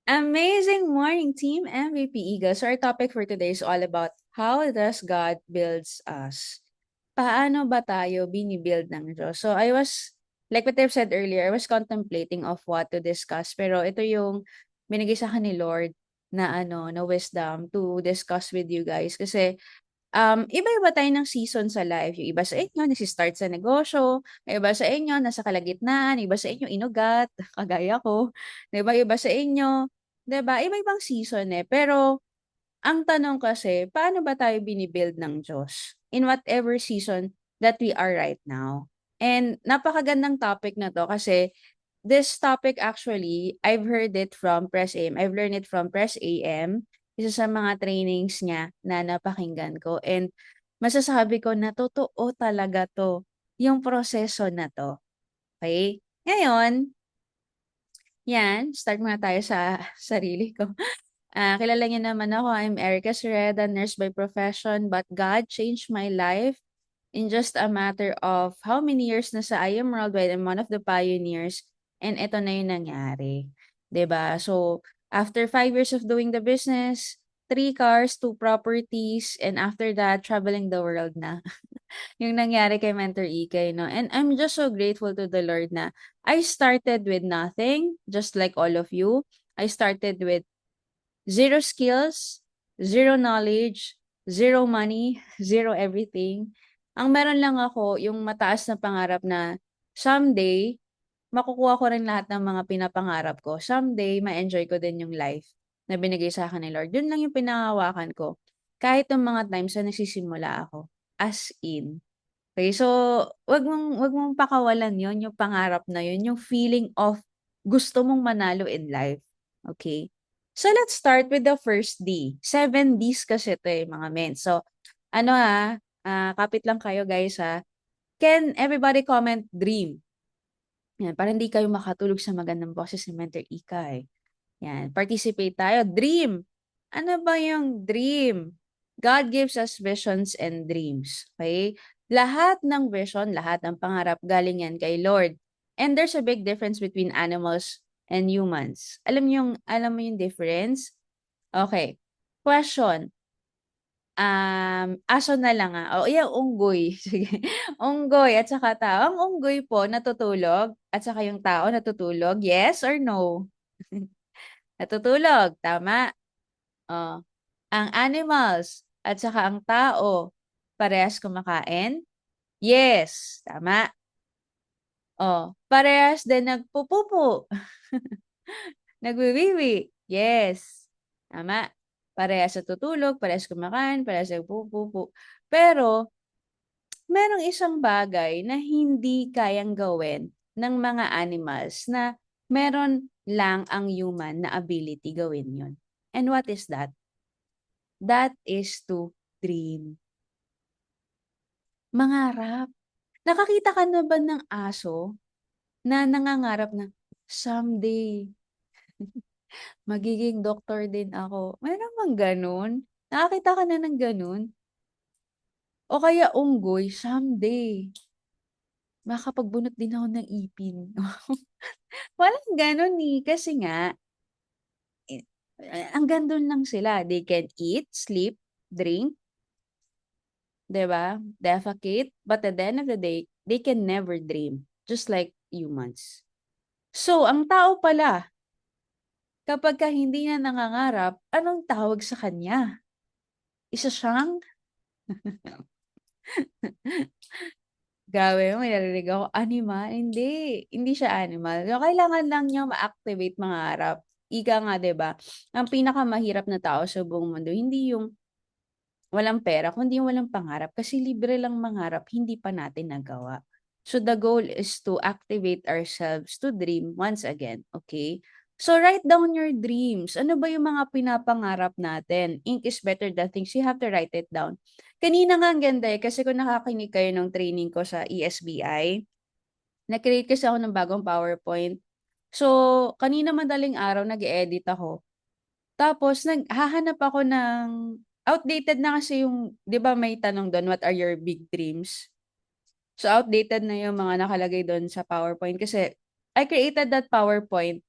Amazing morning, Team MVP Eagles. So our topic for today is all about how does God builds us? Paano ba tayo binibuild ng Diyos? So like what I've said earlier, I was contemplating of what to discuss. Pero ito yung binigay sa akin ni Lord na wisdom to discuss with you guys. Kasi iba-iba tayo ng season sa life. Yung iba sa inyo nagsi-start sa negosyo, yung iba sa inyo nasa kalagitnaan, yung iba sa inyo inugat, kagaya ko. 'Di ba, iba sa inyo, 'di ba, iba-ibang season, eh. Pero ang tanong kasi, paano ba tayo bini-build ng Diyos in whatever season that we are right now? And napakagandang topic na 'to kasi this topic actually, I've heard it from Press AM. I've learned it from Press AM, isa sa mga trainings niya na napakinggan ko. And masasabi ko na totoo talaga 'to, yung proseso na 'to. Okay? Ngayon, yan, start muna tayo sa sarili ko. Kilala niyo naman ako, I'm Erica Sereda, nurse by profession, but God changed my life in just a matter of how many years na sa I Am Worldwide. I'm one of the pioneers, and ito na yung nangyari. 'Di ba? So, after 5 years of doing the business, 3 cars, 2 properties, and after that, traveling the world na. Yung nangyari kay Mentor Ikay, no? And I'm just so grateful to the Lord na I started with nothing, just like all of you. I started with zero skills, zero knowledge, zero money, zero everything. Ang meron lang ako, yung mataas na pangarap na someday, makukuha ko rin lahat ng mga pinapangarap ko. Someday, ma-enjoy ko din yung life na binigay sa akin ni Lord. Yun lang yung pinangahawakan ko. Kahit yung mga times na nagsisimula ako. As in. Okay, so wag mong pakawalan yon yung pangarap na yun, yung feeling of gusto mong manalo in life. Okay? So let's start with the first D. 7 Ds kasi ito eh, mga men. So, kapit lang kayo guys ha. Can everybody comment dream? Yan, para hindi kayo makatulog sa magandang boses ni Mentor Ika eh. Yan, participate tayo. Dream. Ano ba yung dream? God gives us visions and dreams. Okay? Lahat ng vision, lahat ng pangarap, galing yan kay Lord. And there's a big difference between animals and humans. Alam mo yung difference? Okay. Question. Aso na lang O, yeah, unggoy. Sige. Unggoy at saka tao. Ang unggoy po natutulog at saka yung tao natutulog. Yes or no? Natutulog, tama. Oh. Ang animals at saka ang tao, parehas kumakain? Yes, tama. Oh, parehas din nagpupupo. Nagwiwiwi? Yes, tama. Parehas natutulog, parehas kumakain, parehas nagpupupo. Pero, merong isang bagay na hindi kayang gawin ng mga animals na meron lang ang human na ability gawin yon. And what is that? That is to dream. Mangarap. Nakakita ka na ba ng aso na nangangarap na, "Someday, magiging doktor din ako." Meron bang gano'n? Nakakita ka na ng gano'n? O kaya unggoy, "Someday, makakapagbunot din ako ng ipin." Walang gano'n, eh, kasi nga, eh, hanggang do'n lang sila. They can eat, sleep, drink, 'di ba? Defecate, but at the end of the day, they can never dream, just like humans. So, ang tao pala, kapagka hindi niya nangangarap, anong tawag sa kanya? Isa siyang grabe, may narinig ako, animal? Hindi, hindi siya animal. So, kailangan lang niya ma-activate mangarap. Ika nga, 'di ba? Ang pinakamahirap na tao sa buong mundo, hindi yung walang pera, kundi yung walang pangarap. Kasi libre lang mangarap, hindi pa natin nagawa. So the goal is to activate ourselves to dream once again, okay? So write down your dreams. Ano ba yung mga pinapangarap natin? Ink is better than things. You have to write it down. Kanina nga ang ganda eh, kasi kung nakakinig kayo ng training ko sa ESBI, na-create kasi ako ng bagong PowerPoint. So, kanina madaling araw, nag-edit ako. Tapos naghahanap ako ng outdated na kasi yung 'di ba may tanong dun, "What are your big dreams?" So, outdated na yung mga nakalagay dun sa PowerPoint kasi I created that PowerPoint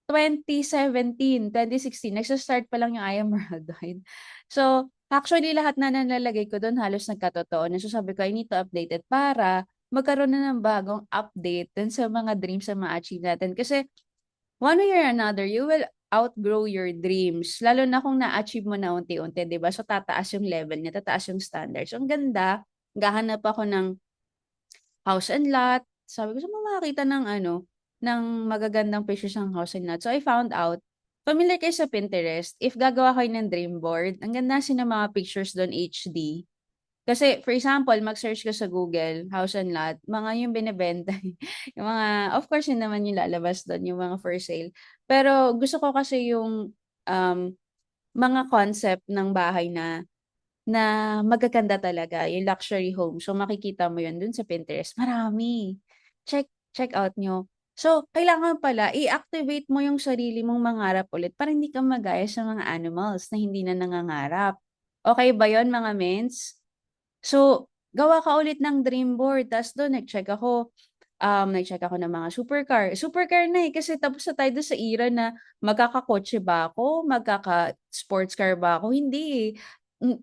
2017, 2016, nagsa-start pa lang yung I Am Worldwide. So, actually lahat na nalalagay ko dun halos nagkatotoo na. So, sabi ko, I need to update it para magkaroon na ng bagong update dun sa mga dreams na ma-achieve natin. Kasi one way or another, you will outgrow your dreams. Lalo na kung na-achieve mo na unti-unti, 'di ba? So, tataas yung level niya, tataas yung standards. So, ang ganda, gahanap ako ng house and lot. Sabi ko, saan mo makakita ng ng magagandang pictures ng house and lot? So, I found out, familiar kayo sa Pinterest, if gagawa kayo ng dream board, ang ganda kasi ng mga pictures doon HD. Kasi, for example, mag-search ka sa Google, house and lot, mga yung binibenta. Yung mga, of course, yun naman yung lalabas doon, yung mga for sale. Pero gusto ko kasi yung um, mga concept ng bahay na magaganda talaga, yung luxury home. So, makikita mo yun dun sa Pinterest. Marami. Check out nyo. So, kailangan pala, i-activate mo yung sarili mong mangarap ulit para hindi ka magaya sa mga animals na hindi na nangangarap. Okay ba yon mga mens? So, gawa ka ulit ng dream board. Tapos doon, nag-check ako ng mga supercar. Supercar na eh, kasi tapos na tayo doon sa era na magkakakotse ba ako, magkaka-sports car ba ako. Hindi eh.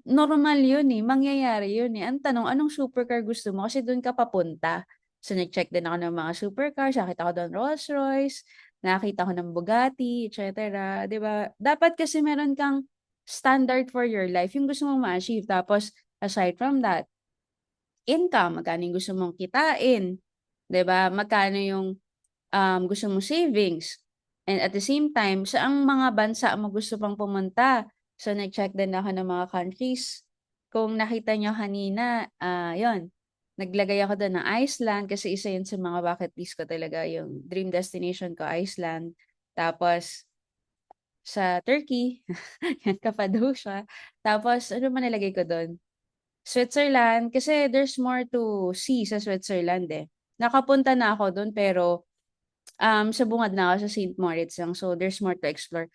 Normal yun eh, mangyayari yun eh. Ang tanong, anong supercar gusto mo? Kasi doon ka papunta. So, nag-check din ako ng mga supercars. Nakita ko doon Rolls Royce, nakita ko ng Bugatti, etc. Diba? Dapat kasi meron kang standard for your life, yung gusto mong ma-achieve. Tapos, aside from that, income, magkano yung gusto mong kitain, 'di ba? Magkano yung gusto mong savings. And at the same time, saang mga bansa mo gusto pang pumunta? So, nag-check din ako ng mga countries. Kung nakita nyo kanina, yon naglagay ako doon ng Iceland kasi isa yun sa mga bucket list ko talaga, yung dream destination ko, Iceland. Tapos, sa Turkey, yan, Cappadocia. Tapos, ano man nilagay ko doon? Switzerland, kasi there's more to see sa Switzerland eh. Nakapunta na ako doon pero sa bungad na ako sa St. Moritz lang. So there's more to explore.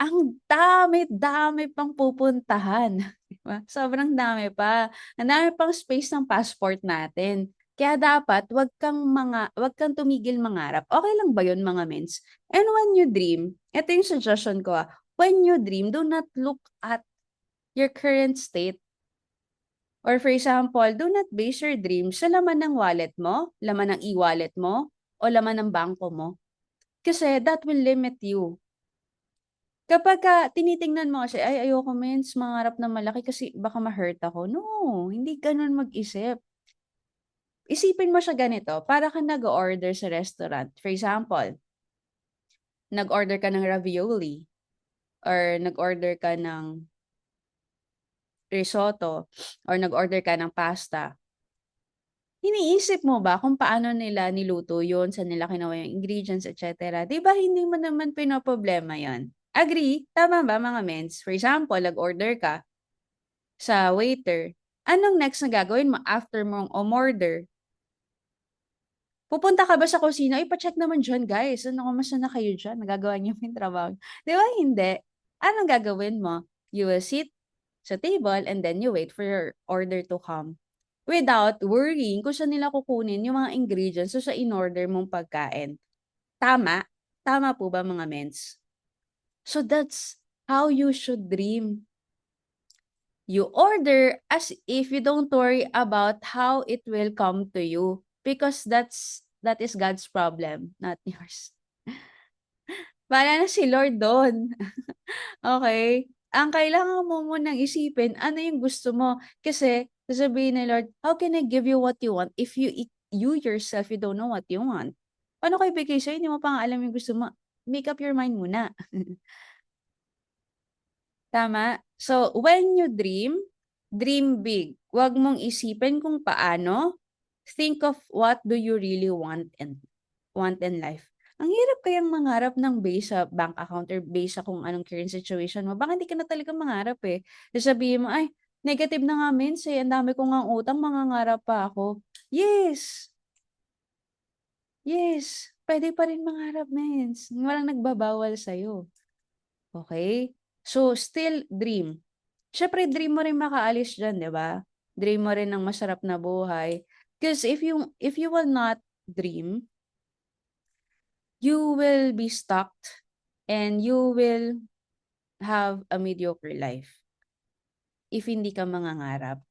Ang dami-dami pang pupuntahan. Di ba? Sobrang dami pa. Ang dami pang space ng passport natin. Kaya dapat wag kang tumigil mangarap. Okay lang ba 'yun mga mens? And when you dream, ito yung suggestion ko when you dream, do not look at your current state. Or for example, do not base your dreams sa laman ng wallet mo, laman ng e-wallet mo, o laman ng bangko mo. Kasi that will limit you. Kapagka tinitingnan mo kasi, "Ay, ayoko mens mangarap ng malaki kasi baka ma-hurt ako." No, hindi gano'n mag-isip. Isipin mo siya ganito, para kang nag-o-order sa restaurant. For example, nag-order ka ng ravioli or nag-order ka ng risotto or nag-order ka ng pasta. Iniisip mo ba kung paano nila niluto yun, saan nila kinuha yung ingredients, etc. 'Di ba hindi mo naman pinoproblema yon? Agree? Tama ba mga mens? For example, nag-order ka sa waiter. Anong next na gagawin mo after mong umorder? Pupunta ka ba sa kusina? Ipa-check naman dyan, guys. Ano, kamusta na kayo dyan? Nagagawa niyo yung trabaho. Di ba hindi? Anong gagawin mo? You will sit sa table and then you wait for your order to come without worrying kung saan nila kukunin yung mga ingredients so sa in-order mong pagkain. Tama? Tama po ba mga mens? So that's how you should dream. You order as if you don't worry about how it will come to you because that is God's problem, not yours. Bahala na si Lord doon. Okay? Ang kailangan mo munang isipin, ano yung gusto mo? Kasi, sasabihin ni Lord, how can I give you what you want if you yourself, you don't know what you want? Paano ko ibigay sa'yo? Hindi mo pa nga alam yung gusto mo. Make up your mind muna. Tama? So, when you dream, dream big. Huwag mong isipin kung paano. Think of what do you really want in life. Ang hirap kayang mangarap ng base sa bank account or base sa kung anong current situation mo. Baka hindi ka na talaga mangarap eh. Sasabihin mo, ay, negative na nga minsan eh. Ang dami ko nga utang, mangangarap pa ako. Yes! Yes! Pwede pa rin mangarap, mens. Walang nagbabawal sa'yo. Okay? So, still dream. Siyempre, dream mo rin makaalis dyan, di ba? Dream mo rin ng masarap na buhay. Because if you will not dream, you will be stuck and you will have a mediocre life. If hindi ka mangangarap,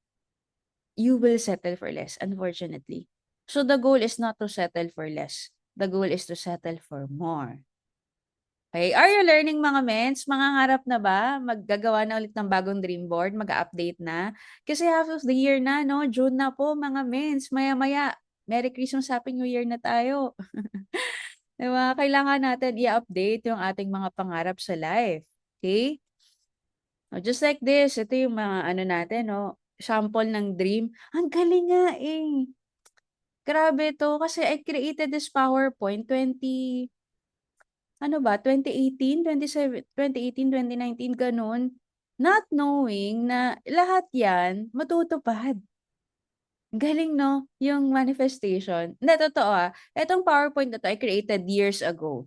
you will settle for less, unfortunately. So the goal is not to settle for less. The goal is to settle for more. Okay, are you learning mga mens? Mangangarap na ba? Maggagawa na ulit ng bagong dream board? Mag-update na? Kasi half of the year na, no? June na po mga mens. Maya-maya. Merry Christmas, Happy New Year na tayo. Diba? Kailangan natin i-update yung ating mga pangarap sa life. Okay? Just like this, ito yung mga ano natin, no? Sample ng dream. Ang galing nga eh. Grabe to. Kasi I created this PowerPoint 20, ano ba, 2018, 27, 2018, 2019, ganun. Not knowing na lahat yan matutupad. Galing, no? Yung manifestation. Hindi, totoo ah. Itong PowerPoint na to, I created years ago.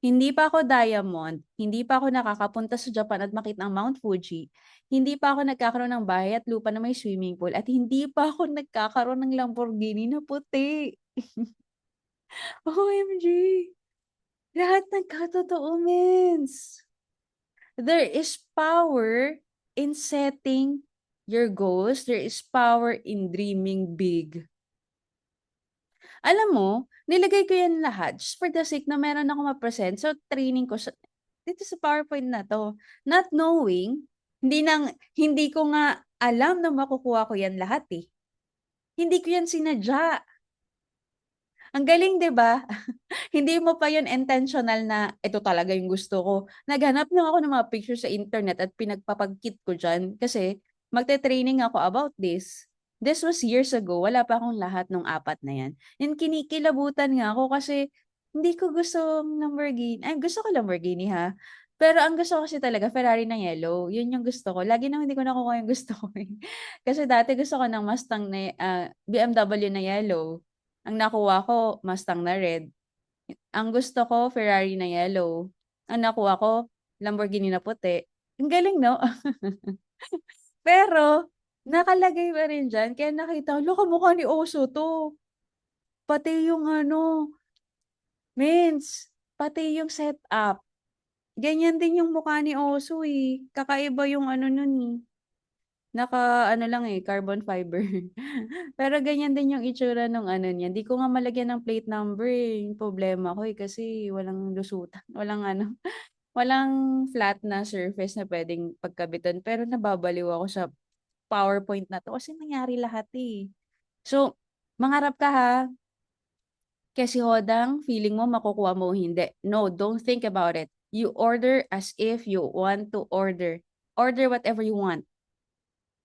Hindi pa ako diamond, hindi pa ako nakakapunta sa Japan at makita ang Mount Fuji, hindi pa ako nagkakaroon ng bahay at lupa na may swimming pool, at hindi pa ako nagkakaroon ng Lamborghini na puti. OMG! Lahat nagkatotoo, mens. There is power in setting your goals. There is power in dreaming big. Alam mo, nilagay ko yan lahat just for the sake na meron ako ma-present sa training ko dito sa PowerPoint na 'to. Not knowing, hindi ko nga alam na makukuha ko yan lahat, eh. Hindi ko yan sinadya. Ang galing, 'di ba? Hindi mo pa yun intentional na ito talaga yung gusto ko. Naghanap lang ako ng mga picture sa internet at pinagpapagkit ko diyan kasi magte-training ako about this. This was years ago, wala pa akong lahat nung apat na yan. And kinikilabutan nga ako kasi hindi ko gusto Lamborghini. Ay, gusto ko Lamborghini ha. Pero ang gusto ko kasi talaga Ferrari na yellow. Yun yung gusto ko. Lagi nang hindi ko nakukuha yung gusto ko eh. Kasi dati gusto ko ng Mustang na BMW na yellow. Ang nakuha ko Mustang na red. Ang gusto ko Ferrari na yellow. Ang nakuha ko Lamborghini na puti. Ang galing 'no? Pero nakalagay pa rin diyan kaya nakita ko, "Hala kamukha ni Oso 'to." Pati yung ano, mens, pati yung setup. Ganyan din yung mukha ni Oso, eh. Kakaiba yung ano nun, eh, naka-ano lang, eh, carbon fiber. Pero ganyan din yung itsura nung ano niya. Di ko nga malagyan ng plate number, eh, yung problema ko, eh, kasi walang lusutan, walang ano, walang flat na surface na puwedeng pagkabitan, pero nababaliw ako sa PowerPoint na 'to kasi nangyari lahat, eh. So, mangarap ka ha, kasi hodang feeling mo makukuha mo o hindi. No, don't think about it. You order as if you want to order. Order whatever you want,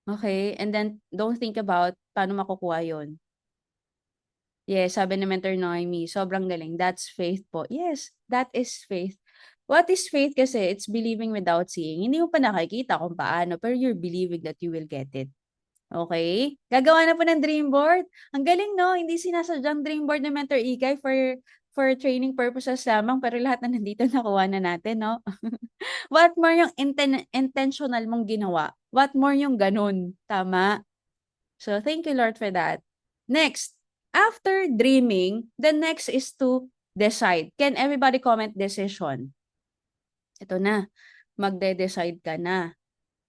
okay? And then don't think about paano makukuha 'yon. Yes, sabi ni Mentor Noemi, sobrang galing. That's faith po. Yes, that is faith. What is faith kasi? It's believing without seeing. Hindi mo pa nakikita kung paano, pero you're believing that you will get it. Okay? Gagawa na po ng dream board. Ang galing, no? Hindi sinasadyang dream board ng Mentor Ikay for training purposes lamang, pero lahat na nandito nakuha na natin, no? What more yung intentional mong ginawa? What more yung ganun? Tama? So, thank you, Lord, for that. Next, after dreaming, the next is to decide. Can everybody comment decision? Ito na, magde-decide ka na.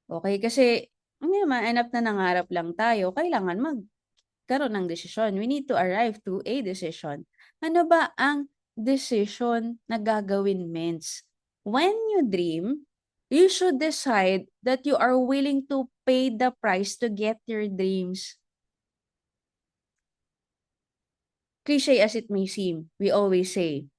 Okay, kasi hindi naman enough na nangarap lang tayo, kailangan magkaroon ng desisyon. We need to arrive to a decision. Ano ba ang decision na gagawin, mens? When you dream, you should decide that you are willing to pay the price to get your dreams. Cliche as it may seem, we always say,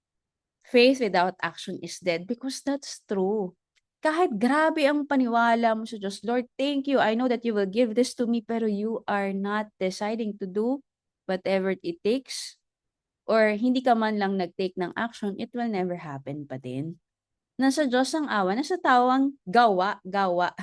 faith without action is dead because that's true. Kahit grabe ang paniwala mo sa Diyos, Lord, thank you. I know that you will give this to me, pero you are not deciding to do whatever it takes, or hindi ka man lang nag-take ng action, it will never happen pa din. Nasa Diyos ang awa, nasa tao ang gawa, gawa.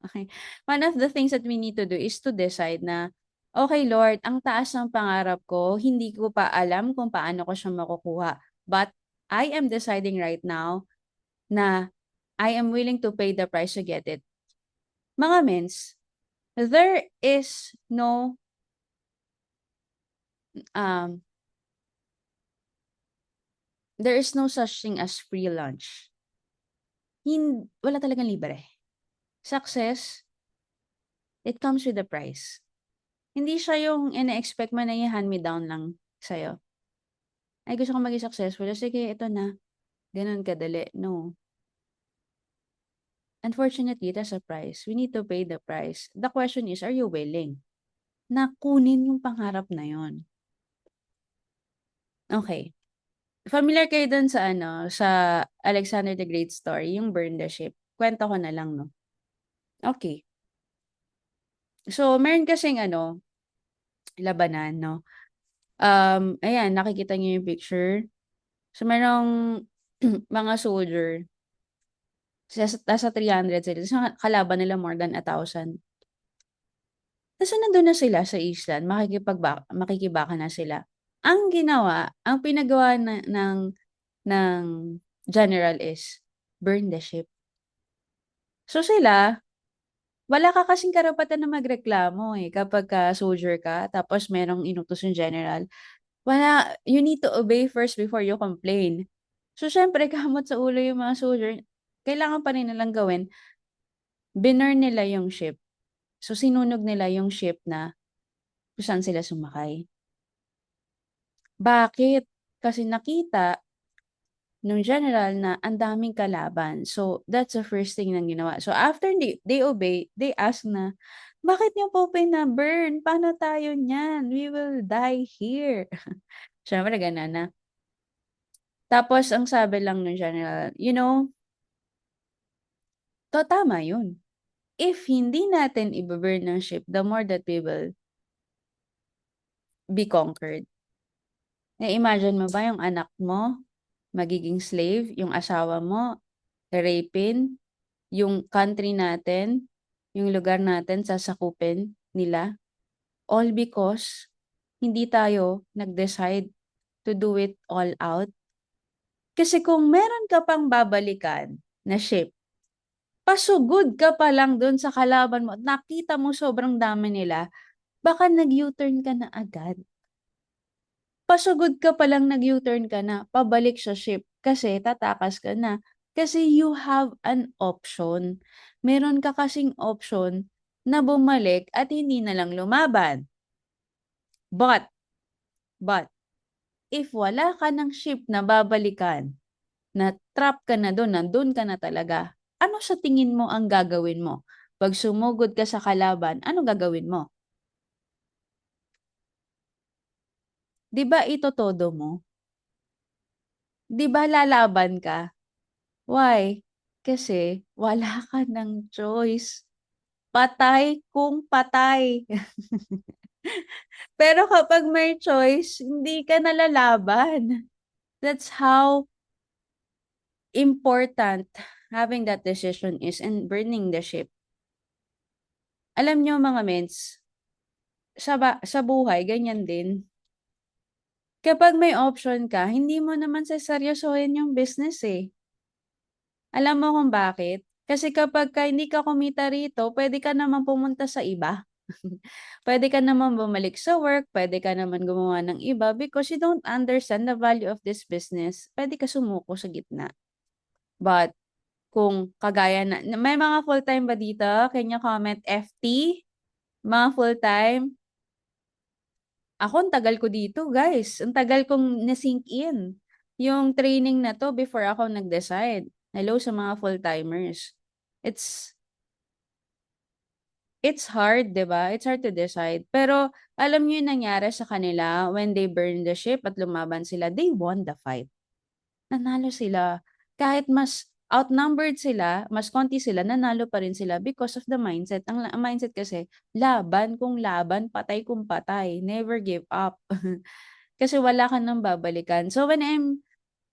Okay. One of the things that we need to do is to decide na, okay Lord, ang taas ng pangarap ko, hindi ko pa alam kung paano ko siya makukuha. But I am deciding right now na I am willing to pay the price to get it. Mga mens, there is no um there is no such thing as free lunch. wala talagang libre. Success, it comes with a price. Hindi siya yung ina-expect mo na i-hand me down lang sa'yo. Ay, gusto ko maging successful. Sige, ito na. Ganun kadali. No. Unfortunately, it has a price. We need to pay the price. The question is, are you willing na kunin yung pangarap na yon? Okay. Familiar kayo dun sa sa Alexander the Great story, yung burn the ship. Kwento ko na lang, no? Okay. So, meron kasing labanan, no? Ayan, nakikita niyo yung picture. So, merong mga soldier. Nasa 300 sila. So, kalaban nila more than 1,000. Tapos nandun na sila sa island, makikibaka na sila. Ang ginawa, ang pinagawa ng general is burn the ship. So sila, wala ka kasing karapatan na magreklamo kapag soldier ka, tapos merong inutos yung general. You need to obey first before you complain. So syempre, kamot sa ulo yung mga soldier, kailangan pa rin nilang gawin, binurn nila yung ship. So sinunog nila yung ship na kung saan sila sumakay. Bakit? Kasi nakita nung general na ang daming kalaban. So, that's the first thing na ginawa. So, after they obey, they ask na, bakit niyo po pina-burn? Paano tayo niyan? We will die here. Siyempre, ganun na. Tapos, ang sabi lang ng general, tama yun. If hindi natin i-burn ng ship, the more that we will be conquered. Na-imagine mo ba yung anak mo, magiging slave, yung asawa mo, rapin, yung country natin, yung lugar natin, sasakupin nila. All because hindi tayo nag-decide to do it all out. Kasi kung meron ka pang babalikan na ship, pasugod ka pa lang dun sa kalaban mo at nakita mo sobrang dami nila, baka nag-U-turn ka na agad. Pasugod ka pa lang nag-U-turn ka na, pabalik sa ship kasi tatakas ka na. Kasi you have an option. Meron ka kasing option na bumalik at hindi na lang lumaban. But, if wala ka ng ship na babalikan, na trap ka na doon, nandun ka na talaga, ano sa tingin mo ang gagawin mo? Pag sumugod ka sa kalaban, ano gagawin mo? 'Di ba ito todo mo? 'Di ba lalaban ka? Why? Kasi wala ka ng choice. Patay kung patay. Pero kapag may choice, hindi ka nalalaban. That's how important having that decision is and burning the ship. Alam nyo mga mens, sa buhay, ganyan din. Kapag may option ka, hindi mo naman seseryosohin yung business eh. Alam mo kung bakit? Kasi kapag hindi ka kumita rito, pwede ka naman pumunta sa iba. Pwede ka naman bumalik sa work, pwede ka naman gumawa ng iba because you don't understand the value of this business. Pwede ka sumuko sa gitna. But, kung kagaya may mga full-time ba dito? Can you comment FT? Mga full-time? Ako, ang tagal ko dito, guys. Ang tagal kong na-sink in. Yung training na to before ako nag-decide. Hello sa mga full-timers. It's hard, 'di ba? It's hard to decide. Pero alam niyo yung nangyari sa kanila when they burned the ship at lumaban sila, they won the fight. Nanalo sila. Kahit mas outnumbered sila, mas konti sila, nanalo pa rin sila because of the mindset. Ang mindset kasi, laban kung laban, patay kung patay. Never give up. Kasi wala ka nang babalikan. So when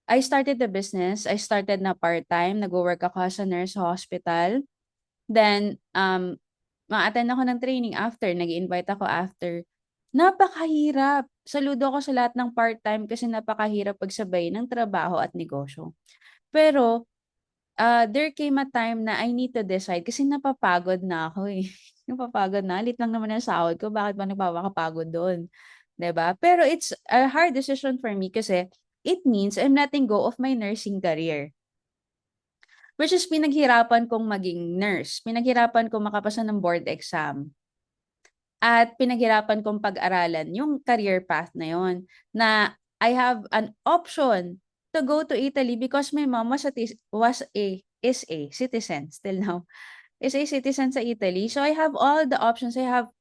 I started the business, I started na part-time, nag-work ako as a nurse sa hospital. Then, ma-attend ako ng training after, nag-invite ako after. Napakahirap. Saludo ako sa lahat ng part-time kasi napakahirap pagsabay ng trabaho at negosyo. Pero, there came a time na I need to decide kasi napapagod na ako eh. Napapagod na. Lit lang naman ang sahod ko. Bakit ba nagpapakapagod doon? 'Di ba? Pero it's a hard decision for me kasi it means I'm letting go of my nursing career. Which is pinaghirapan kong maging nurse. Pinaghirapan kong makapasa ng board exam. At pinaghirapan kong pag-aralan yung career path na yon, na I have an option to go to Italy because my mom is a citizen still now. Is a citizen sa Italy. So I have all the options. I have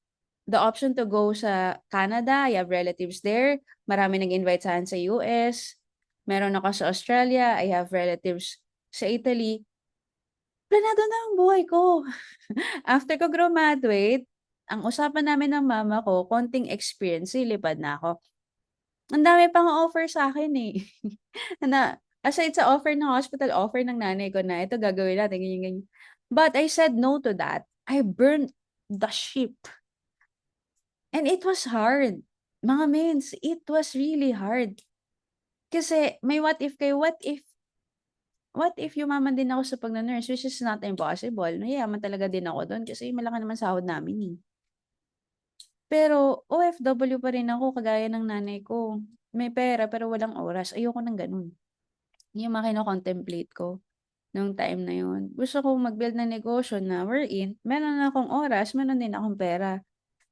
the option to go sa Canada. I have relatives there. Marami nag-invite saan sa US. Meron ako sa Australia. I have relatives sa Italy. Planado na ang buhay ko. After ko graduate, ang usapan namin ng mama ko, konting experience, lilipad na ako. Ang dami pang offer sa akin eh. Na, aside sa offer ng hospital, offer ng nanay ko na ito gagawin natin, ganyan, ganyan. But I said no to that. I burned the ship. And it was hard. Mga mens, it was really hard. Kasi may what if kayo, what if yumaman din ako sa pag-nurse, which is not impossible. Yayaman talaga din ako doon kasi malaki naman sahod namin eh. Pero OFW pa rin ako kagaya ng nanay ko. May pera pero walang oras. Ayoko ng ganun. Yung mga kino-contemplate ko nung time na yun. Gusto ko mag-build ng negosyo na wherein meron na akong oras, meron din akong pera.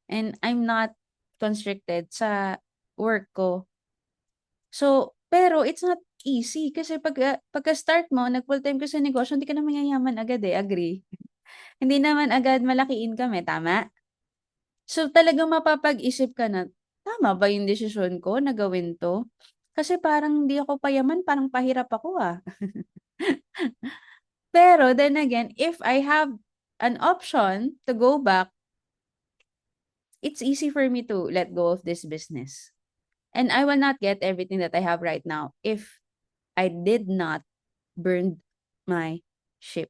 And I'm not constricted sa work ko. So, pero it's not easy kasi pagka-start mo, nag-full-time ka sa negosyo, hindi ka na mayayaman agad eh, agree? Hindi naman agad malaki income eh, tama? So, talagang mapapag-isip ka na, tama ba yung desisyon ko na gawin to? Kasi parang hindi ako payaman, parang pahirap ako ah. Pero then again, if I have an option to go back, it's easy for me to let go of this business. And I will not get everything that I have right now if I did not burn my ship.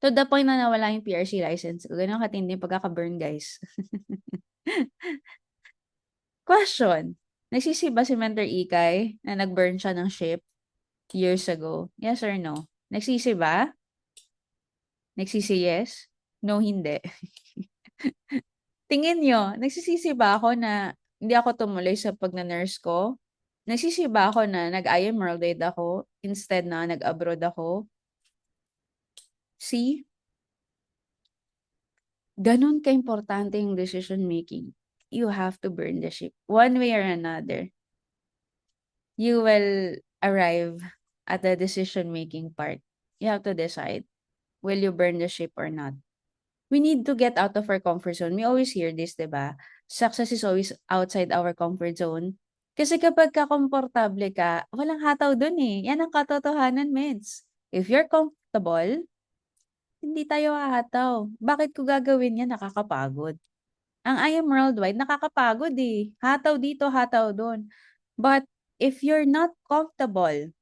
To the point na nawala yung PRC license ko. Ganun katindi yung pagkaka-burn, guys. Question. Nagsisi ba si Mentor Ikay na nag-burn siya ng ship years ago? Yes or no? Nagsisi ba? Nagsisi yes? No, hindi. Tingin nyo, nagsisisi ba ako na hindi ako tumuloy sa pag-nurse ko? Nagsisi ba ako na nag-I am worldwide ako instead na nag-abroad ako? See? Ganun ka-importante yung decision making. You have to burn the ship. One way or another, you will arrive at the decision making part. You have to decide, will you burn the ship or not? We need to get out of our comfort zone. We always hear this, di ba? Success is always outside our comfort zone. Kasi kapag komportable ka, walang hataw dun eh. Yan ang katotohanan, meds. If you're comfortable, hindi tayo hahataw. Bakit ko gagawin yan? Nakakapagod. Ang I am worldwide, nakakapagod eh. Hataw dito, hataw doon. But if you're not comfortable,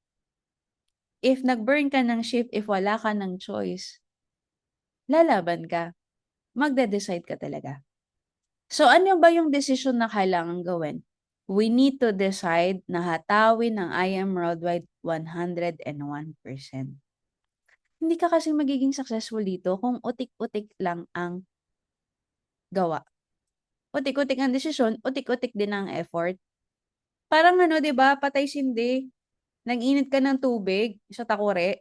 if nag-burn ka ng shift, if wala ka ng choice, lalaban ka. Magde-decide ka talaga. So ano ba yung decision na kailangan gawin? We need to decide na hatawin ang I am worldwide 101%. Hindi ka kasi magiging successful dito kung utik-utik lang ang gawa. Utik-utik ang desisyon, utik-utik din ang effort. Parang ano, 'di ba, patay sindi. Nag-init ka ng tubig sa takure.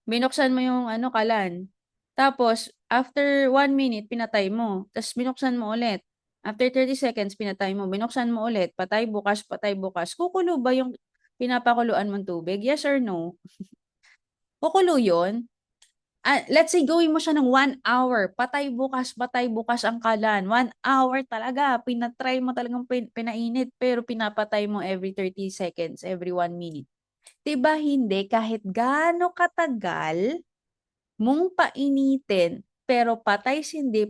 Binuksan mo yung ano, kalan. Tapos, after 1 minute, pinatay mo. Tapos, binuksan mo ulit. After 30 seconds, pinatay mo. Binuksan mo ulit. Patay bukas, patay bukas. Kukulo ba yung pinapakuluan mong tubig? Yes or no? Kukulo yun. Let's say, gawin mo siya ng 1 hour. Patay bukas ang kalan. 1 hour talaga. Pinatry mo talagang pinainit. Pero pinapatay mo every 30 seconds, every 1 minute. Diba hindi? Kahit gaano katagal mong painitin, pero patay sindi,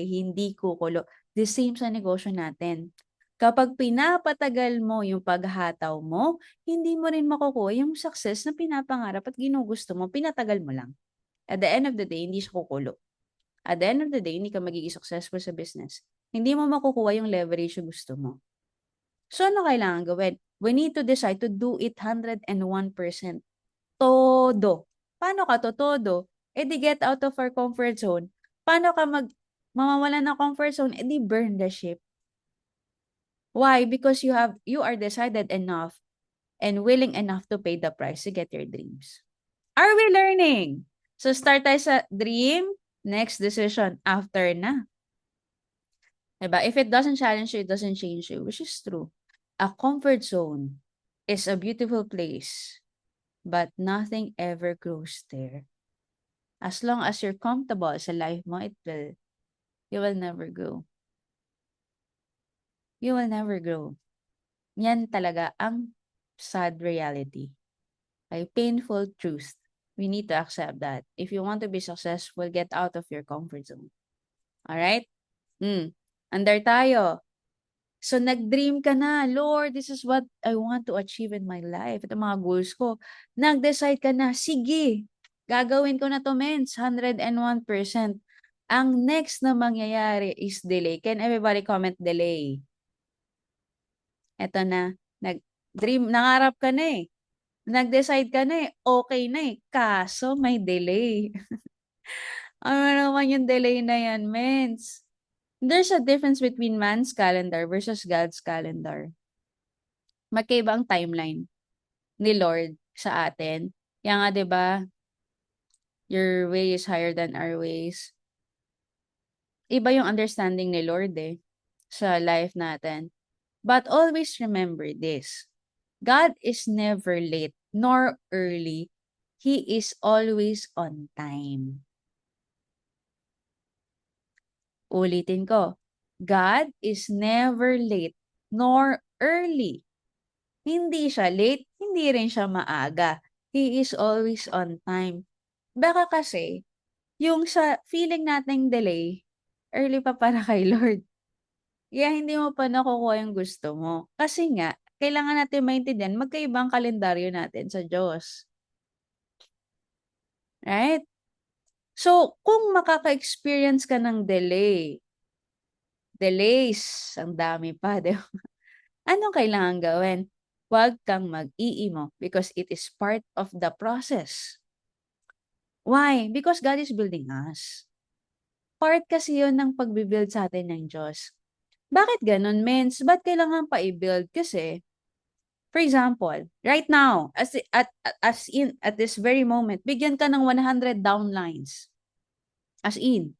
hindi kukulo. The same sa negosyo natin. Kapag pinapatagal mo yung paghataw mo, hindi mo rin makukuha yung success na pinapangarap at ginugusto mo, pinatagal mo lang. At the end of the day, hindi siya kukulo. At the end of the day, hindi ka magiging successful sa business. Hindi mo makukuha yung leverage yung gusto mo. So, ano kailangan gawin? We need to decide to do it 101%. Todo. Paano ka to todo? E di get out of our comfort zone. Paano ka mamawalan ng comfort zone? E di burn the ship. Why? Because you are decided enough and willing enough to pay the price to get your dreams. Are we learning? So start tayo sa dream, next decision, after na. Diba? If it doesn't challenge you, it doesn't change you, which is true. A comfort zone is a beautiful place, but nothing ever grows there. As long as you're comfortable sa life mo, you will never grow. You will never grow. Yan talaga ang sad reality. A painful truth. We need to accept that. If you want to be successful, get out of your comfort zone. Alright? Under tayo. So, nag-dream ka na, Lord, this is what I want to achieve in my life. Ito mga goals ko. Nag-decide ka na, sige, gagawin ko na to, mens, 101%. Ang next na mangyayari is delay. Can everybody comment delay? Ito na, nag-dream, nangarap ka na eh. Nag-decide ka na eh, okay na eh. Kaso, may delay. Ano naman yung delay na yan, mens? There's a difference between man's calendar versus God's calendar. Magkaiba ang timeline ni Lord sa atin. Kaya nga, 'di ba? Your way is higher than our ways. Iba yung understanding ni Lord sa life natin. But always remember this. God is never late nor early. He is always on time. Ulitin ko. God is never late nor early. Hindi siya late, hindi rin siya maaga. He is always on time. Baka kasi, yung sa feeling nating delay, early pa para kay Lord. Kaya hindi mo pa nakukuha yung gusto mo. Kasi nga, kailangan natin maintindihan, magkaibang kalendaryo natin sa Diyos. Right? So, kung makaka-experience ka ng delays, ang dami pa, di ba? Anong kailangan gawin? Huwag kang mag-iimo because it is part of the process. Why? Because God is building us. Part kasi yun ng pagbibuild sa atin ng Diyos. Bakit ganun, mens? Ba't kailangan pa i-build? Kasi, for example, right now, at this very moment, bigyan ka ng 100 downlines. As in,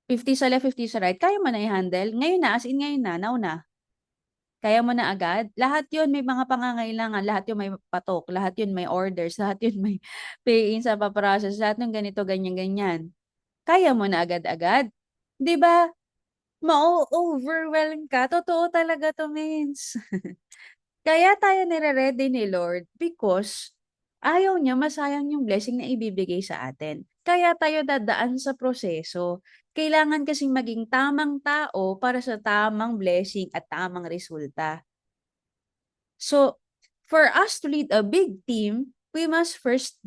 50 sa left, 50 sa right, kaya mo na i-handle? Ngayon na, as in ngayon na, now na. Kaya mo na agad? Lahat yun may mga pangangailangan, lahat yun may patok, lahat yun may orders, lahat yun may pay-in sa paprocess, lahat ng ganito, ganyan-ganyan. Kaya mo na agad-agad? 'Di ba? Ma-overwhelm ka. Totoo talaga to, mens. Kaya tayo nire-ready ni Lord because ayaw niya masayang yung blessing na ibibigay sa atin. Kaya tayo dadaan sa proseso. Kailangan kasing maging tamang tao para sa tamang blessing at tamang resulta. So, for us to lead a big team, we must first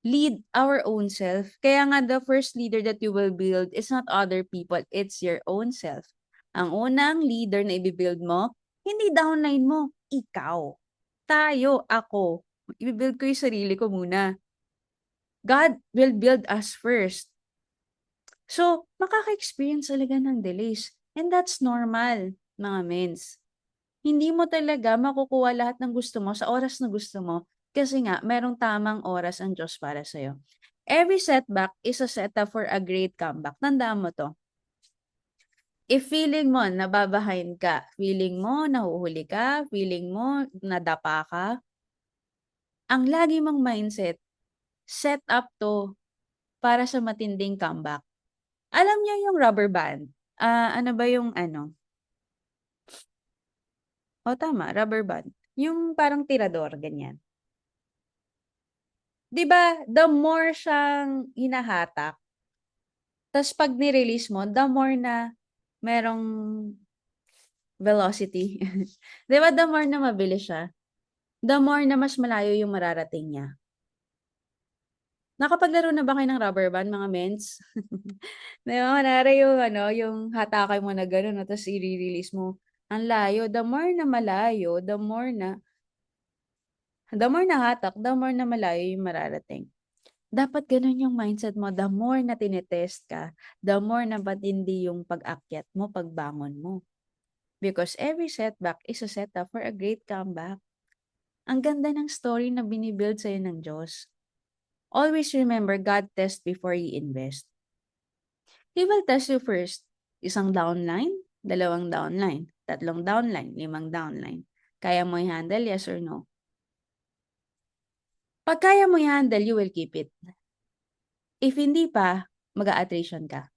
lead our own self. Kaya nga the first leader that you will build is not other people, it's your own self. Ang unang leader na i-build mo, hindi downline mo, ikaw. Tayo, ako. I-build ko yung sarili ko muna. God will build us first. So, makaka-experience talaga ng delays. And that's normal, mga mens. Hindi mo talaga makukuha lahat ng gusto mo sa oras na gusto mo kasi nga, merong tamang oras ang Diyos para sa'yo. Every setback is a setup for a great comeback. Tandaan mo to. If feeling mo nababahain ka, feeling mo nahuhuli ka, feeling mo nadapa ka, ang lagi mong mindset, set up to para sa matinding comeback. Alam niyo yung rubber band? Ano ba yung ano? O tama, rubber band. Yung parang tirador, ganyan. 'Di ba, the more siyang hinahatak, tas 'pag ni-release mo, the more na merong velocity. 'Di ba, the more na mabilis siya, the more na mas malayo yung mararating niya. Nakapaglaro na ba kayo ng rubber band, mga mens? 'Di ba, kunwari yung ano, yung hatakan mo na gano'n, tapos i-re-release mo, ang layo. The more na malayo, the more na hatak, the more na malayo yung mararating. Dapat gano'n yung mindset mo. The more na tinetest ka, the more na matindi yung pag-akyat mo, pagbangon mo. Because every setback is a setup for a great comeback. Ang ganda ng story na binibuild sa'yo ng Diyos. Always remember, God tests before He invests. He will test you first. Isang downline, dalawang downline, tatlong downline, limang downline. Kaya mo i-handle, yes or no? Pag kaya mo i-handle, you will keep it. If hindi pa, mag-a-attrition ka.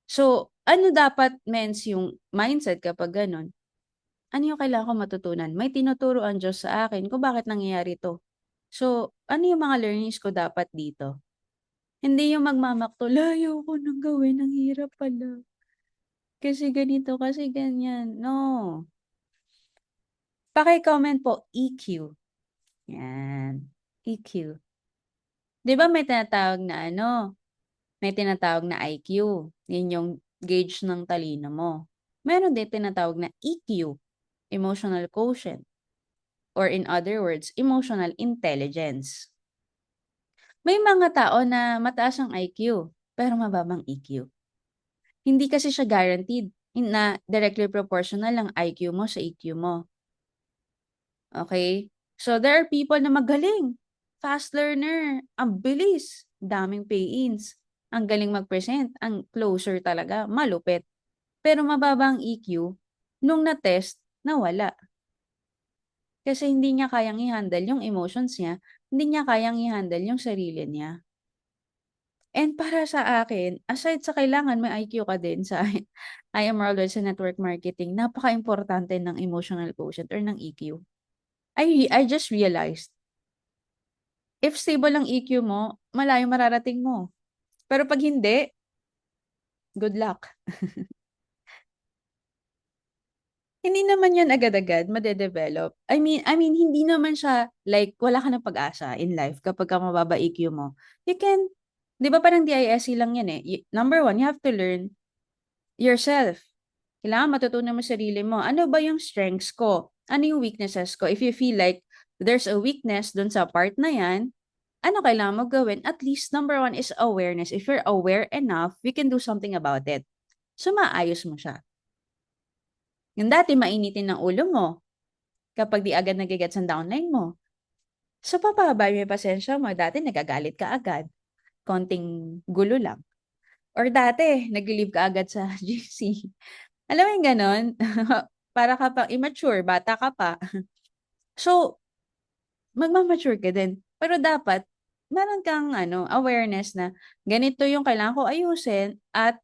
So, ano dapat mens yung mindset kapag ganun? Ano yung kailangan ko matutunan? May tinuturo ang Diyos sa akin kung bakit nangyayari to. So, ano yung mga learnings ko dapat dito? Hindi yung magmamaktol, ayaw ko nang gawin, ang hirap pala. Kasi ganito, kasi ganyan. No. Paki-comment po, EQ. Yan. EQ. Di ba may tinatawag na may tinatawag na IQ. Yun yung gauge ng talino mo. Meron din tinatawag na EQ, emotional quotient. Or in other words, emotional intelligence. May mga tao na mataas ang IQ, pero mababang EQ. Hindi kasi siya guaranteed na directly proportional ang IQ mo sa EQ mo. Okay? So, there are people na magaling, fast learner, ang bilis, daming pay-ins, ang galing mag-present, ang closer talaga, malupit. Pero mababa ang EQ, nung na-test, nawala. Kasi hindi niya kayang i-handle yung emotions niya, hindi niya kayang i-handle yung sarili niya. And para sa akin, aside sa kailangan may IQ ka din sa I am always sa network marketing, napaka-importante ng emotional quotient or ng EQ. I just realized, if stable ang EQ mo, malayo mararating mo. Pero pag hindi, good luck. Hindi naman yan agad-agad madedevelop. I mean, hindi naman siya like wala ka ng pag-asa in life kapag ka mababa EQ mo. You can, di ba parang DISC lang yan eh. Number one, you have to learn yourself. Kailangan matutunan mo sarili mo. Ano ba yung strengths ko? Ano yung weaknesses ko? If you feel like there's a weakness dun sa part na yan, ano kailangan mo gawin? At least number one is awareness. If you're aware enough, we can do something about it. So, maayos mo siya. Yung dati, mainitin ng ulo mo kapag di agad nagigets ang downline mo. So, papahaba yung pasensya mo. Dati, nagagalit ka agad. Konting gulo lang. Or dati, nag-leave ka agad sa GC. Alam mo yung ganon? Para ka pang immature, bata ka pa. So, magmamature ka din. Pero dapat, meron kang awareness na ganito yung kailangan ko ayusin at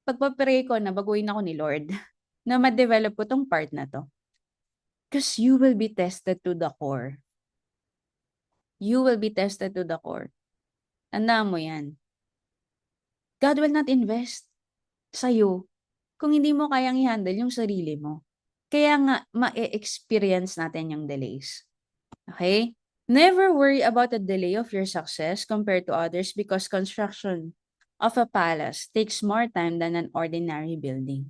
pagpapray ko na baguhin ako ni Lord na ma-develop ko tong part na to. Because you will be tested to the core. You will be tested to the core. Tandaan mo yan. God will not invest sa'yo kung hindi mo kayang i-handle yung sarili mo. Kaya nga, ma-experience natin yung delays. Okay? Never worry about the delay of your success compared to others because construction of a palace takes more time than an ordinary building.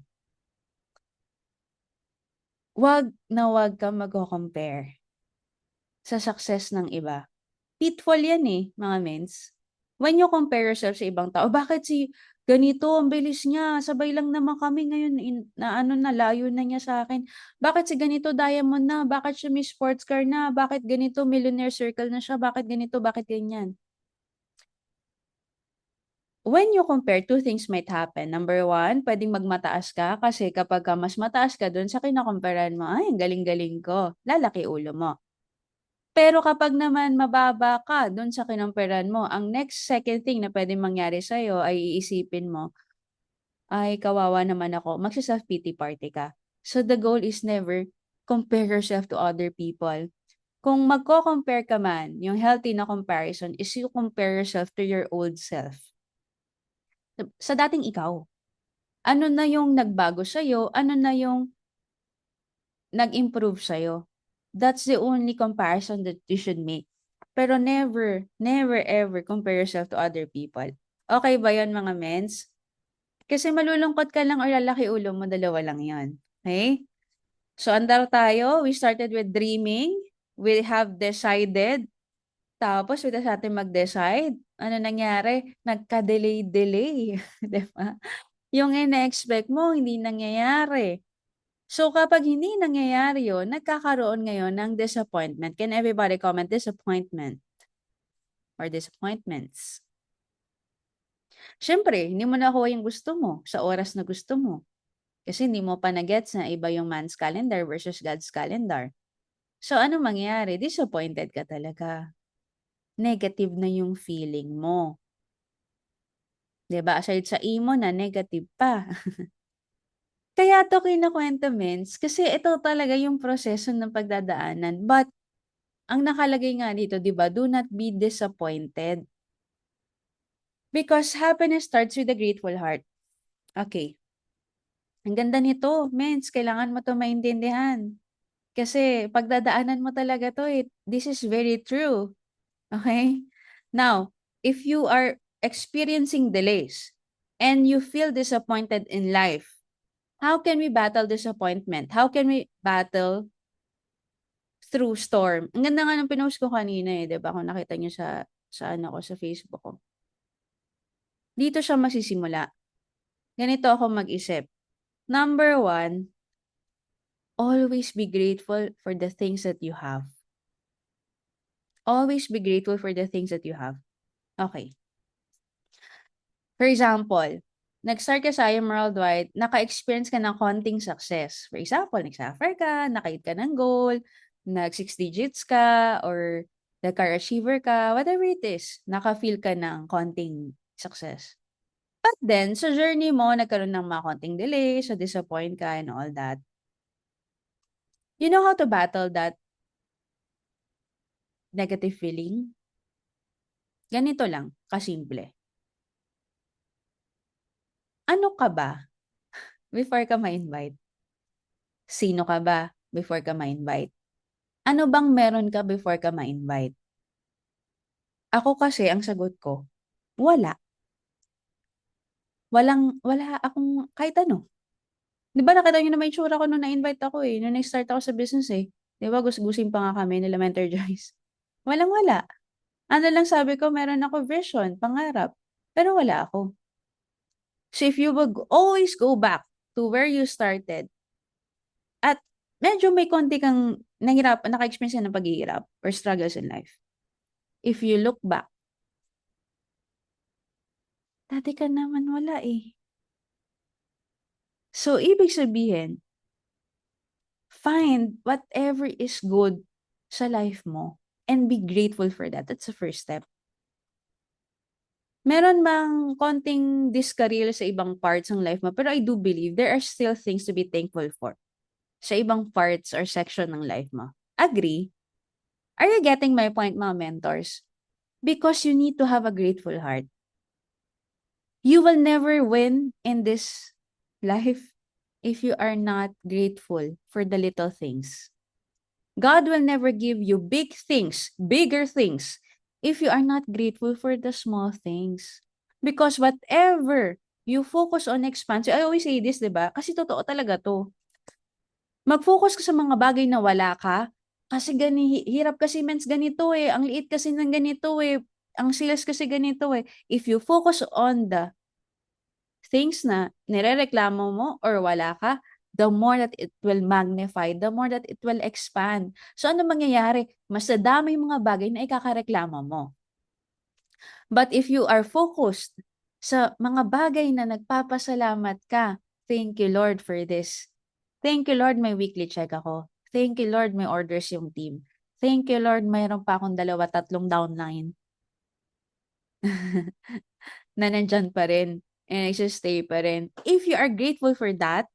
Wag na wag ka mag-compare sa success ng iba. Pitfall yan eh, mga mens. When you compare yourself sa ibang tao, bakit si ganito, ang bilis niya, sabay lang naman kami ngayon, na layo na niya sa akin. Bakit si ganito, diamond na, bakit siya may sports car na, bakit ganito, millionaire circle na siya, bakit ganito, bakit ganyan. When you compare, two things might happen. Number one, pwedeng magmataas ka kasi kapag mas mataas ka dun sa kinakomparan mo, ay, ang galing-galing ko, lalaki ulo mo. Pero kapag naman mababa ka dun sa kinumparan mo, ang next second thing na pwedeng mangyari sa'yo ay iisipin mo, ay kawawa naman ako, magsa-self-pity party ka. So the goal is never compare yourself to other people. Kung magko-compare ka man, yung healthy na comparison is you compare yourself to your old self. Sa dating ikaw. Ano na yung nagbago sa'yo? Ano na yung nag-improve sa'yo? That's the only comparison that you should make. Pero never, never ever compare yourself to other people. Okay ba yan mga mens? Kasi malulungkot ka lang or lalaki ulo mo, dalawa lang yan. Okay? So, andar tayo. We started with dreaming. We have decided. Tapos, with sa atin mag-decide. Ano nangyari? Nagka-delay-delay. Diba? Yung ina-expect mo, hindi nangyayari. So kapag hindi nangyayari yun, nagkakaroon ngayon ng disappointment. Can everybody comment disappointment or disappointments? Siyempre, hindi mo nakuha yung gusto mo sa oras na gusto mo. Kasi hindi mo pa na-gets na iba yung man's calendar versus God's calendar. So, ano mangyayari? Disappointed ka talaga. Negative na yung feeling mo. 'Di ba? Aside sa emo na, negative pa. Kaya to kinukwento, Mens, kasi ito talaga yung proseso ng pagdadaanan. But, ang nakalagay nga dito, 'di ba? Do not be disappointed. Because happiness starts with a grateful heart. Okay. Ang ganda nito, Mens. Kailangan mo to maintindihan. Kasi pagdadaanan mo talaga 'to, eh. This is very true. Okay? Now, if you are experiencing delays and you feel disappointed in life, how can we battle disappointment? How can we battle through storm? Ang ganda nga ng pinost ko kanina, eh, 'di ba, kung nakita niyo sa ano ko, sa Facebook ko. Dito siya masisimula. Ganito ako mag-isip. Number one, always be grateful for the things that you have. Always be grateful for the things that you have. Okay. For example, nag-start ka sa IM Worldwide, naka-experience ka ng konting success. For example, nag-suffer ka, naka-hit ka ng goal, nag-6 digits ka, or nag-car achiever ka, whatever it is, naka-feel ka ng konting success. But then, sa journey mo, nagkaroon ng mga konting delay, so disappoint ka and all that. You know how to battle that negative feeling? Ganito lang, kasimple. Ano ka ba before ka ma-invite? Sino ka ba before ka ma-invite? Ano bang meron ka before ka ma-invite? Ako kasi ang sagot ko, wala. Wala akong kahit ano. 'Di ba nakita niyo naman yung itsura ko nung na-invite ako, eh, nung nag-start ako sa business, eh. 'Di ba gusgusin pa nga kami nila Mentor Joyce. Walang-wala. Ano lang sabi ko, meron ako vision, pangarap, pero wala ako. So if you would always go back to where you started at medyo may konti kang naka-experience ka ng paghihirap or struggles in life. If you look back, dati ka naman wala, eh. So, ibig sabihin, find whatever is good sa life mo and be grateful for that. That's the first step. Meron bang konting diskaril sa ibang parts ng life mo? Pero I do believe there are still things to be thankful for sa ibang parts or section ng life mo. Agree? Are you getting my point, mga mentors? Because you need to have a grateful heart. You will never win in this life if you are not grateful for the little things. God will never give you big things, bigger things, if you are not grateful for the small things. Because whatever you focus on expansion, I always say this, di ba? Kasi totoo talaga to. Mag-focus ka sa mga bagay na wala ka, kasi hirap kasi mens ganito eh, ang liit kasi ng ganito eh, ang sales kasi ganito eh. If you focus on the things na nirereklamo mo or wala ka, the more that it will magnify, the more that it will expand. So, ano mangyayari? Mas dadami yung mga bagay na ikakareklamo mo. But if you are focused sa mga bagay na nagpapasalamat ka, thank you Lord for this. Thank you Lord, may weekly check ako. Thank you Lord, may orders yung team. Thank you Lord, mayroon pa akong 2-3 downline na nandyan pa rin and nagsistay pa rin. If you are grateful for that,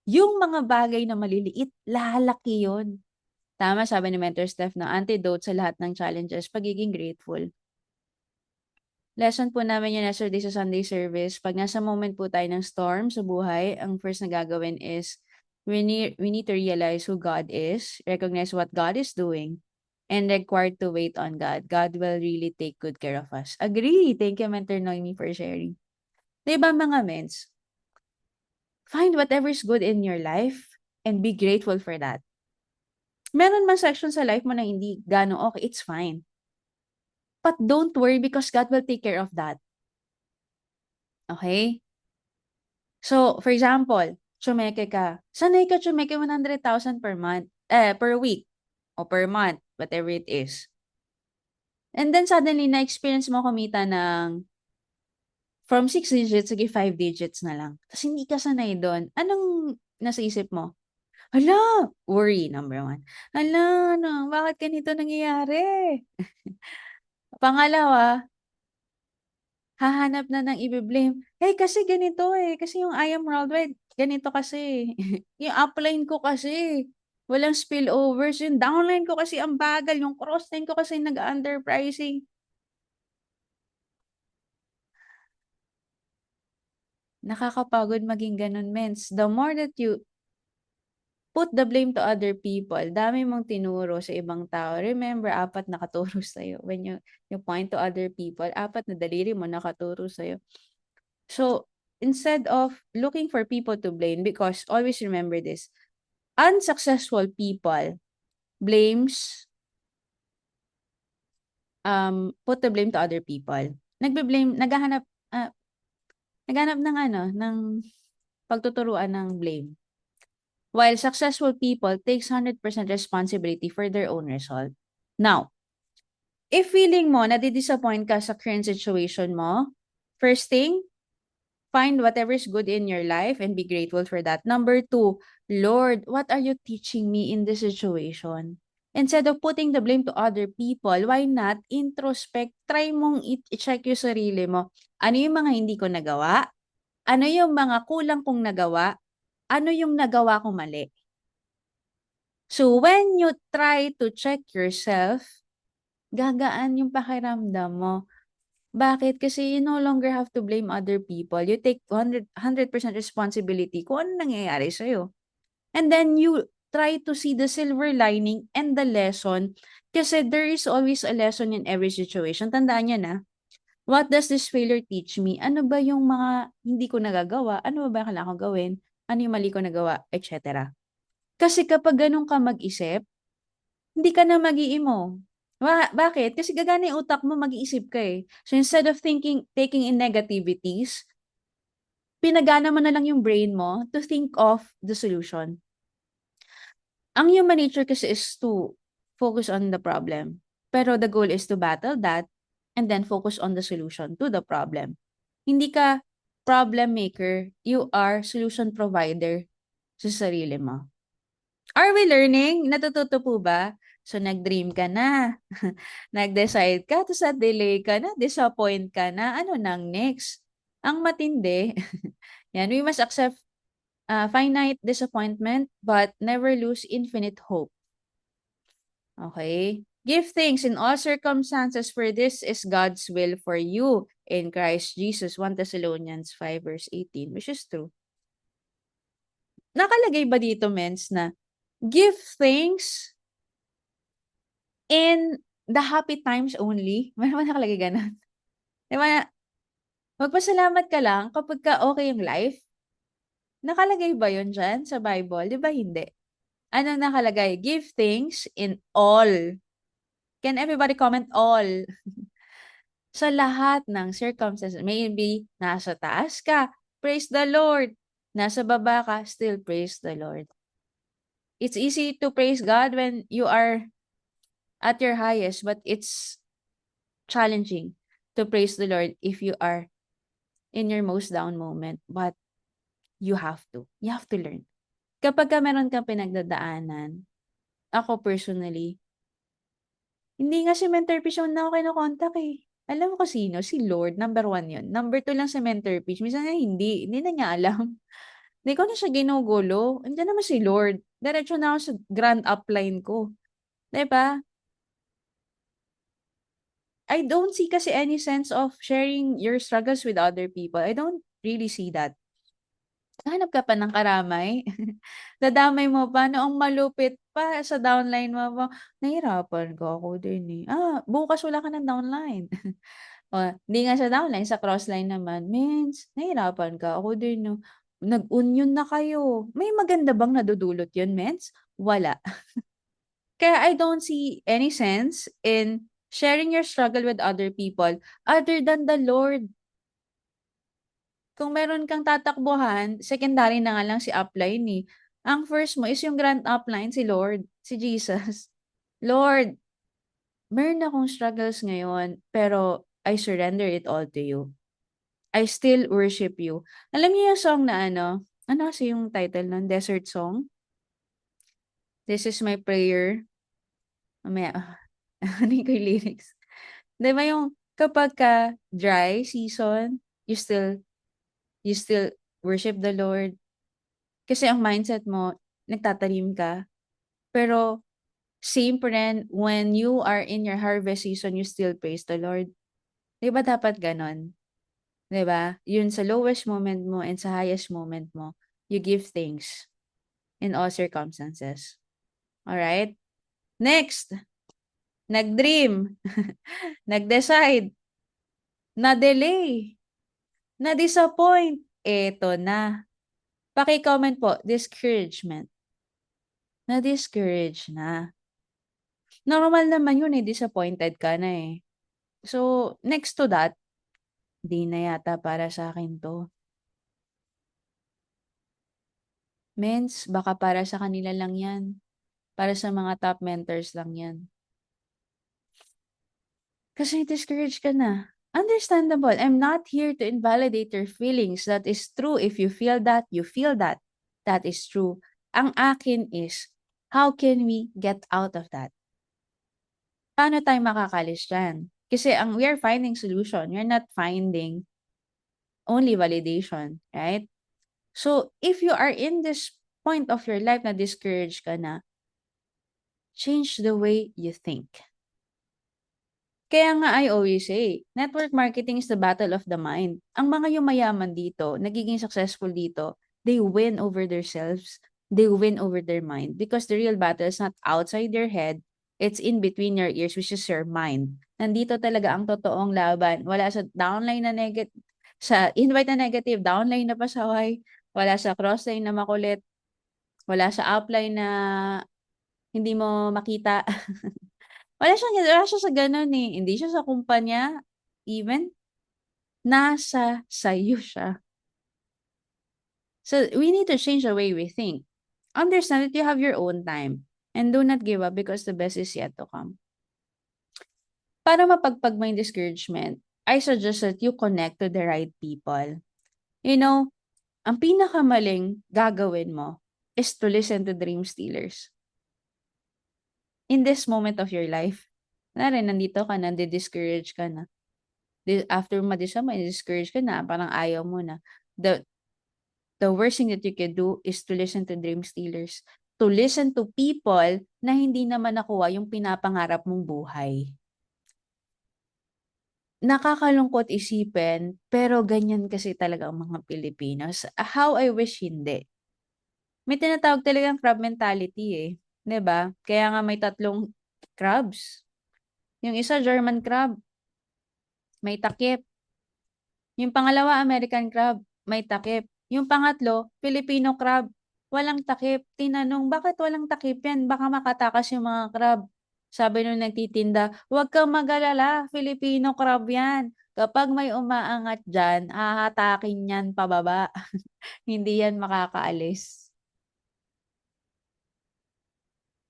yung mga bagay na maliliit, lalaki yun. Tama, sabi ni Mentor Steph na antidote sa lahat ng challenges, pagiging grateful. Lesson po namin yan yesterday sa Sunday service. Pag nasa moment po tayo ng storm sa buhay, ang first na gagawin is we need to realize who God is, recognize what God is doing, and required to wait on God. God will really take good care of us. Agree! Thank you, Mentor Noemi, for sharing. Diba mga mens? Find whatever is good in your life and be grateful for that. Meron man section sa life mo na hindi gano'ng okay, it's fine. But don't worry because God will take care of that. Okay? So, for example, tsumeke ka. Sanay ka tsumeke 100,000 per month, per week o per month, whatever it is. And then suddenly na-experience mo kumita ng from 6 digits, sige 5 digits na lang. Tapos hindi ka sanay doon. Anong nasa isip mo? Hala, worry, number one. Hala, ano, bakit ganito nangyayari? Pangalawa, hahanap na ng ibe-blame. Eh, kasi ganito eh. Kasi yung I am worldwide, ganito kasi. Yung upline ko kasi, walang spillovers. Yung downline ko kasi ang bagal. Yung crossline ko kasi nag-underpricing. Nakakapagod maging ganun, mens. The more that you put the blame to other people, dami mong tinuro sa ibang tao. Remember, apat nakaturo sa'yo. When you point to other people, apat na daliri mo nakaturo sa'yo. So, instead of looking for people to blame, because always remember this, unsuccessful people blames, put the blame to other people. Nagbe-blame, naghanap ng ng pagtuturuan ng blame. While successful people takes 100% responsibility for their own result. Now, if feeling mo nadi-disappoint ka sa current situation mo, first thing, find whatever is good in your life and be grateful for that. Number two, Lord, what are you teaching me in this situation? Instead of putting the blame to other people, why not introspect? Try mong i-check yung sarili mo. Ano yung mga hindi ko nagawa? Ano yung mga kulang kong nagawa? Ano yung nagawa kong mali? So when you try to check yourself, gagaan yung pakiramdam mo. Bakit? Kasi you no longer have to blame other people. You take 100% responsibility kung ano nangyayari sa'yo. And then you try to see the silver lining and the lesson kasi there is always a lesson in every situation. Tandaan niyo na, what does this failure teach me? Ano ba yung mga hindi ko nagagawa? Ano ba kailangan kong gawin? Ano yung mali ko nagawa? Etc. Kasi kapag ganun ka mag-isip, hindi ka na mag-iimo. Bakit? Kasi gagana yung utak mo, mag-iisip ka eh. So instead of taking in negativities, pinagana mo na lang yung brain mo to think of the solution. Ang human nature kasi is to focus on the problem. Pero the goal is to battle that and then focus on the solution to the problem. Hindi ka problem maker, you are solution provider sa sarili mo. Are we learning? Natututo po ba? So, nag-dream ka na. Nag-decide ka, tapos delay ka na, disappoint ka na. Ano nang next? Ang matindi. Yan, we must accept finite disappointment but never lose infinite hope. Okay? Give thanks in all circumstances for this is God's will for you in Christ Jesus. 1 Thessalonians 5 verse 18, which is true. Nakalagay ba dito, mens, na give thanks in the happy times only? Meron ba nakalagay ganun? Di ba, magpasalamat ka lang kapag ka okay yung life? Nakalagay ba yun dyan sa Bible? Di ba hindi? Anong nakalagay? Give thanks in all. Can everybody comment all? Sa lahat ng circumstances. Maybe nasa taas ka, praise the Lord. Nasa baba ka, still praise the Lord. It's easy to praise God when you are at your highest, but it's challenging to praise the Lord if you are in your most down moment. But you have to. You have to learn. Kapag ka meron kang pinagdadaanan, ako personally, hindi nga si Mentorfish yung na ako kinokontak eh. Alam mo ko sino? Si Lord. Number 1 yun. Number 2 lang si Mentorfish. Minsan nga hindi. Hindi na niya alam. Hindi ko na siya ginugulo. Andiyan naman si Lord. Diretso na ako sa grand upline ko. 'Di ba? I don't see kasi any sense of sharing your struggles with other people. I don't really see that. Hanap ka pa ng karamay. Dadamay mo pa, noong malupit pa sa downline mo pa, nahirapan ka ako din eh. Bukas wala ka ng downline. Hindi nga sa downline, sa crossline naman, mens, nahirapan ka ako din no. Nag-union na kayo. May maganda bang nadudulot yun, mens? Wala. Kaya I don't see any sense in sharing your struggle with other people other than the Lord. Kung meron kang tatakbuhan, secondary na nga lang si upline eh. Ang first mo is yung grand upline, si Lord, si Jesus. Lord, meron akong struggles ngayon, pero I surrender it all to you. I still worship you. Alam niyo yung song na ano kasi yung title nun? Desert Song? This is my prayer. Mamaya, ano yung lyrics? Di ba yung kapag ka dry season, you still worship the Lord. Kasi ang mindset mo, nagtatanim ka. Pero same pa rin when you are in your harvest season, you still praise the Lord. Di ba dapat ganon? Di ba? Yun sa lowest moment mo and sa highest moment mo, you give thanks in all circumstances. Alright? Next, nag-dream, nag-decide, na-delay, na-disappoint. Eto na. Paki-comment po, discouragement. Na-discourage na. Normal naman yun eh, disappointed ka na eh. So, next to that, di na yata para sa akin to. Mens, baka para sa kanila lang yan. Para sa mga top mentors lang yan. Kasi discouraged ka na. Understandable. I'm not here to invalidate your feelings. That is true. If you feel that, you feel that. That is true. Ang akin is, how can we get out of that? Paano tayo makakalis dyan? Kasi we are finding solution. We're not finding only validation, right? So, if you are in this point of your life na discouraged ka na, change the way you think. Kaya nga I always say, network marketing is the battle of the mind. Ang mga yumayaman dito, nagiging successful dito, they win over themselves, they win over their mind because the real battle is not outside your head, it's in between your ears, which is your mind. Nandito talaga ang totoong laban. Wala sa downline na negative, sa invite na negative, downline na pasaway, wala sa crossline na makulit, wala sa upline na hindi mo makita. Wala siya sa gano'n, eh. Hindi siya sa kumpanya, even nasa sa'yo siya. So, we need to change the way we think. Understand that you have your own time and do not give up because the best is yet to come. Para mapagpag mo yung discouragement, I suggest that you connect to the right people. You know, ang pinakamaling gagawin mo is to listen to dream stealers. In this moment of your life, nandito ka na, discourage ka na. After ma-discourage ka na, parang ayaw mo na. The worst thing that you can do is to listen to dream stealers. To listen to people na hindi naman nakuha yung pinapangarap mong buhay. Nakakalungkot isipin, pero ganyan kasi talaga ang mga Pilipinos. How I wish hindi. May tinatawag talagang crab mentality eh. 'Di ba? Kaya nga may tatlong crabs. Yung isa German crab, may takip. Yung pangalawa, American crab, may takip. Yung pangatlo, Filipino crab, walang takip. Tinanong, bakit walang takip yan? Baka makatakas yung mga crab. Sabi nung nagtitinda, huwag kang mag-alala, Filipino crab yan. Kapag may umaangat dyan, hahatakin yan pababa. Hindi yan makakaalis.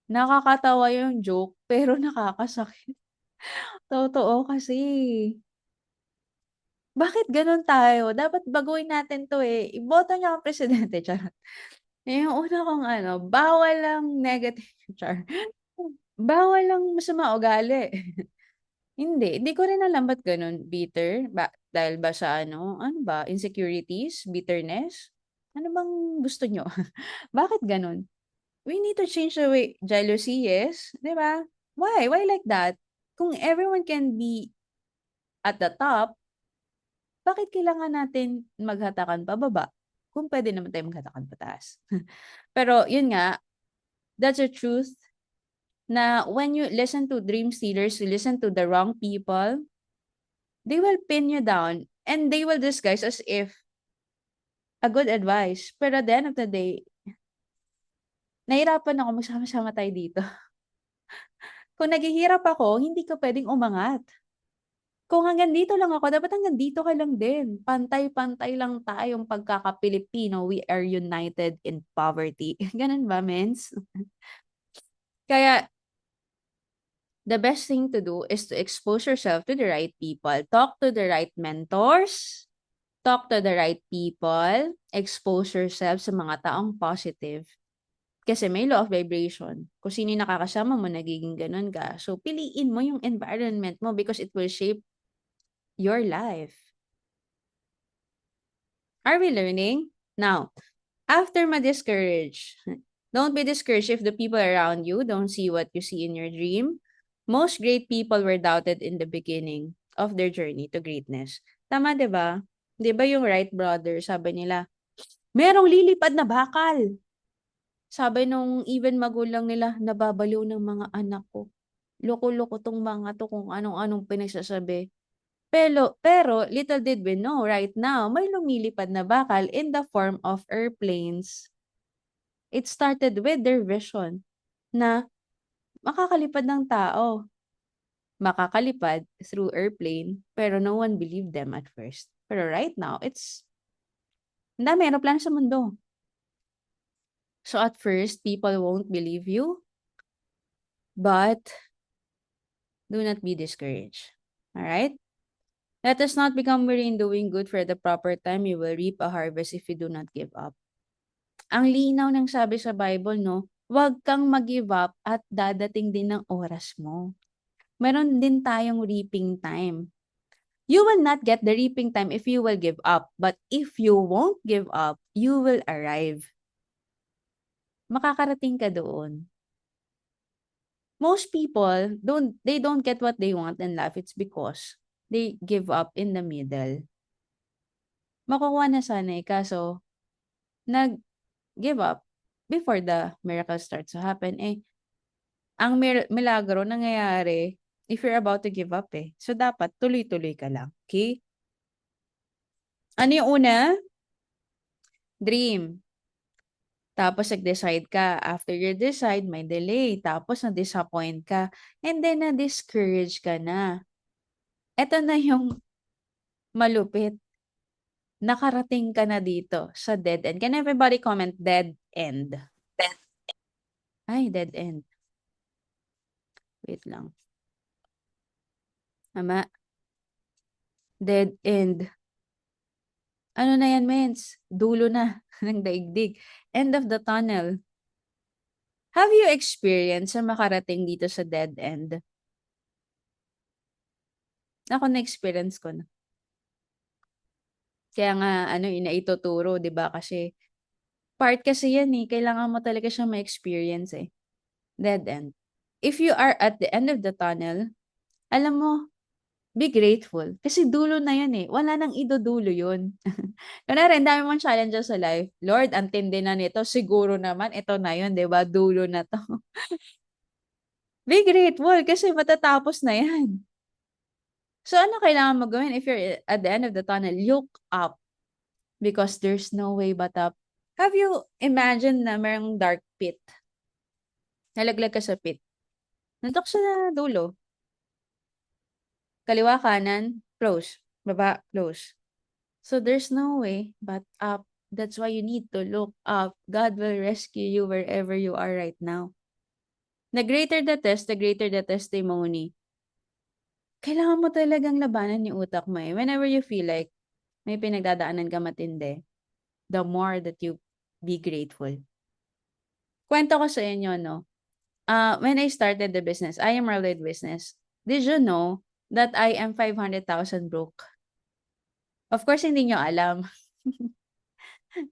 Nakakatawa yung joke, pero nakakasakit. Totoo kasi. Bakit gano'n tayo? Dapat baguhin natin 'to, eh. Iboto niyo akong presidente, charot. Yung una kong bawal ang negative char. Bawal ang masama ugali. Hindi ko rin alam ba't gano'n, bitter? Dahil ba sa ano ba, insecurities, bitterness? Ano bang gusto niyo? Bakit gano'n? We need to change the way jealousy, yes, 'di ba? Why like that? Kung everyone can be at the top, bakit kailangan natin maghatakan pababa kung pwede naman tayong maghatakan pataas? Pero yun nga, that's the truth na when you listen to dream stealers, you listen to the wrong people, they will pin you down and they will disguise as if a good advice. Pero at the end of the day, nahirapan ako magsama-sama tayo dito. Kung naghihirap ako, hindi ka pwedeng umangat. Kung hanggang dito lang ako, dapat hanggang dito ka lang din. Pantay-pantay lang tayong pagkaka-Pilipino. We are united in poverty. Ganun ba, mens? Kaya, the best thing to do is to expose yourself to the right people. Talk to the right mentors. Talk to the right people. Expose yourself sa mga taong positive. Kasi may law of vibration. Kung sino yung nakakasama mo, nagiging ganun ka. So, piliin mo yung environment mo because it will shape your life. Are we learning? Now, after ma-discourage, don't be discouraged if the people around you don't see what you see in your dream. Most great people were doubted in the beginning of their journey to greatness. Tama, di ba? Di ba yung Wright brothers, sabi nila, merong lilipad na bakal. Sabi nung even magulang nila, nababaliw ng mga anak ko. Loko-loko tong mga to kung anong-anong pinagsasabi. Pero little did we know, right now, may lumilipad na bakal in the form of airplanes. It started with their vision na makakalipad ng tao. Makakalipad through airplane, pero no one believed them at first. Pero right now, ang dami aeroplano sa mundo. So at first, people won't believe you, but do not be discouraged. Alright? Let us not become weary in doing good, for at the proper time you will reap a harvest if you do not give up. Ang linaw ng sabi sa Bible, no? Huwag kang mag-give up at dadating din ng oras mo. Meron din tayong reaping time. You will not get the reaping time if you will give up. But if you won't give up, you will arrive. Makakarating ka doon. Most people, they don't get what they want in life. It's because they give up in the middle. Makukuha na sana kaso nag-give up before the miracle starts to happen. Ang milagro nangyayari if you're about to give up . So, dapat tuloy-tuloy ka lang. Okay? Ano yung una? Dream. Tapos, nag-decide ka. After you decide, may delay. Tapos, na-disappoint ka. And then, na-discourage ka na. Ito na yung malupit. Nakarating ka na dito sa dead end. Can everybody comment dead end? Ay, dead end. Wait lang. Tama. Dead end. Ano na yan, mens? Dulo na ng daigdig. End of the tunnel. Have you experienced sa makarating dito sa dead end? Ako na-experience ko na. Kaya nga, inaituturo, di ba? Kasi, part kasi yan kailangan mo talaga siyang ma-experience Dead end. If you are at the end of the tunnel, alam mo, be grateful. Kasi dulo na yan Wala nang idudulo yun. Kunwari, ang dami mong challenges sa life. Lord, ang tindi na nito. Siguro naman, ito na yun, di ba? Dulo na to. Be grateful kasi matatapos na yan. So, ano kailangan mo gawin if you're at the end of the tunnel? Look up. Because there's no way but up. Have you imagined na mayroong dark pit? Nalaglag ka sa pit. Nantok sa dulo. Kaliwa, kanan, close. Baba, close. So, there's no way but up. That's why you need to look up. God will rescue you wherever you are right now. The greater the test, the greater the testimony. Kailangan mo talagang labanan yung utak mo Whenever you feel like may pinagdadaanan ka matindi, the more that you be grateful. Kwento ko sa inyo, no? When I started the business, I am Worldwide Business. Did you know that I am 500,000 broke? Of course, hindi nyo alam.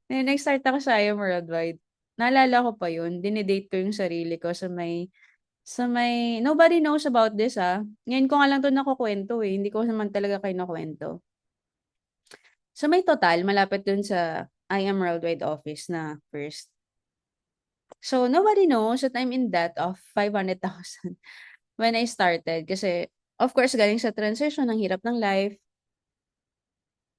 Nag-start ako sa I am Worldwide. Naalala ko pa yun. Dinidate ko yung sarili ko sa may, nobody knows about this Ngayon ko nga lang ito nakukwento Hindi ko naman talaga kayo nakwento. So may total, malapit dun sa I am Worldwide office na first. So nobody knows that I'm in debt of 500,000 when I started. Kasi, of course, galing sa transition, ang hirap ng life.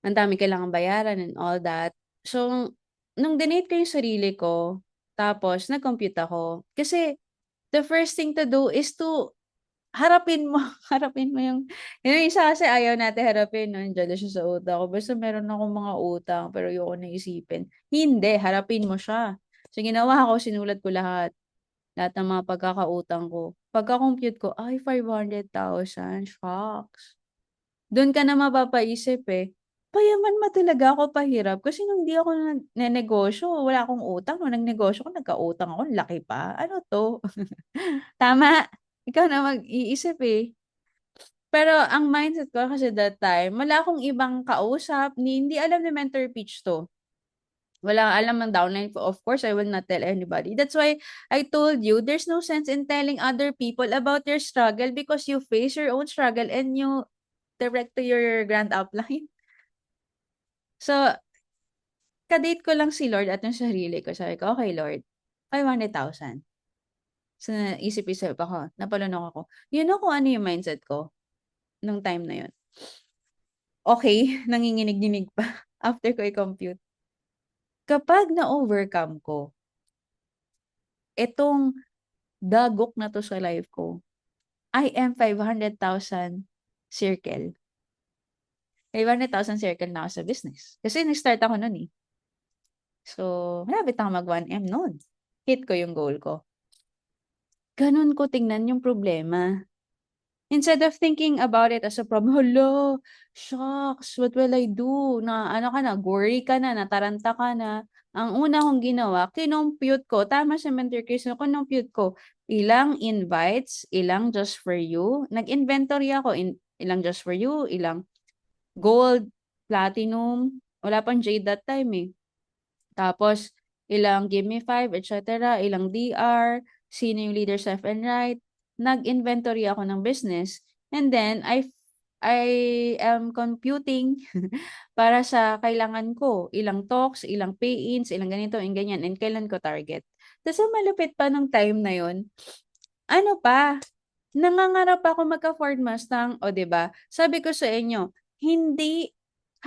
Ang dami kailangang bayaran and all that. So, nung dinate ko yung sarili ko, tapos nag-compute ako. Kasi, the first thing to do is to harapin mo, harapin mo yung isa kasi ayaw natin harapin 'no, nandiyan na siya sa utak ko. Basta meron akong mga utang pero ayoko na isipin. Hindi, harapin mo siya. So ginawa ko, sinulat ko lahat ng mga pagkakautang ko. Pagka-compute ko, ay 500,000 shocks. Dun ka na mapapaisip, eh, payaman ba talaga ako, pahirap? Kasi nung di ako nagnenegosyo, wala akong utang. Nung nagnegosyo ako, nagkautang ako, ang laki pa. Ano 'to? Tama, ikaw na mag-iisip, eh. Pero ang mindset ko kasi that time, wala akong ibang kausap, hindi alam ni Mentor Peach 'to. Walang alam ang downline ko. Of course, I will not tell anybody. That's why I told you, there's no sense in telling other people about your struggle because you face your own struggle and you direct to your grand upline. So, ka-date ko lang si Lord at yung sarili ko. Sabi ko, okay Lord, 500,000. So, naisip-isip ako, napalunok ako. You know kung ano yung mindset ko nung time na yun? Okay, nanginginig-nginig pa after ko i-compute. Kapag na-overcome ko itong dagok na 'to sa life ko, I am 500,000 circle. 500,000 circle na ako sa business. Kasi nag-start ako nun, eh. So, malapit na ako mag 1M nun. Hit ko yung goal ko. Ganun ko tingnan yung problema. Instead of thinking about it as a problem, "Hala, shucks, what will I do?" Na ano ka na, worry ka na, nataranta ka na. Ang una kong ginawa, kinompute ko, tama si Mentor Chris, kinompute ko, ilang invites, ilang just for you. Nag-inventory ako, ilang just for you, ilang gold, platinum, wala pang jade that time, eh. Tapos ilang give me five, et cetera, ilang DR, sino yung leaders left and right. Nag-inventory ako ng business and then I am computing para sa kailangan ko, ilang talks, ilang pay-ins, ilang ganito, and ganyan, and kailan ko target. Tapos ang malupit pa nung time na yun, ano pa, nangangarap ako magka Ford Mustang, o 'di ba? Sabi ko sa inyo, hindi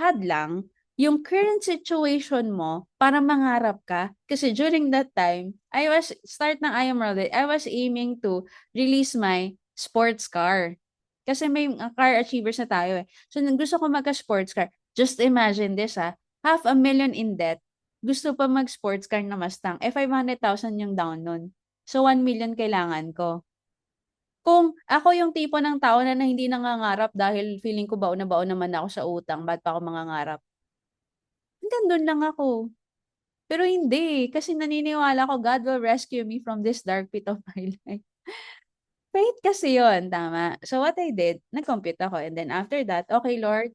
hadlang yung current situation mo para mangarap ka. Kasi during that time, start ng I Am Worldwide, I was aiming to release my sports car. Kasi may car achievers na tayo, eh. So, gusto ko magka-sports car. Just imagine this, 500,000 in debt, gusto pa mag-sports car na Mustang, eh, 500,000 yung down nun. So, 1,000,000 kailangan ko. Kung ako yung tipo ng tao na hindi nangangarap dahil feeling ko baon na baon naman ako sa utang, ba't pa ako mangangarap? Hanggang dun lang ako. Pero hindi, kasi naniniwala ako God will rescue me from this dark pit of my life. Faith kasi yun, tama. So what I did, nag-compute ako and then after that, okay Lord,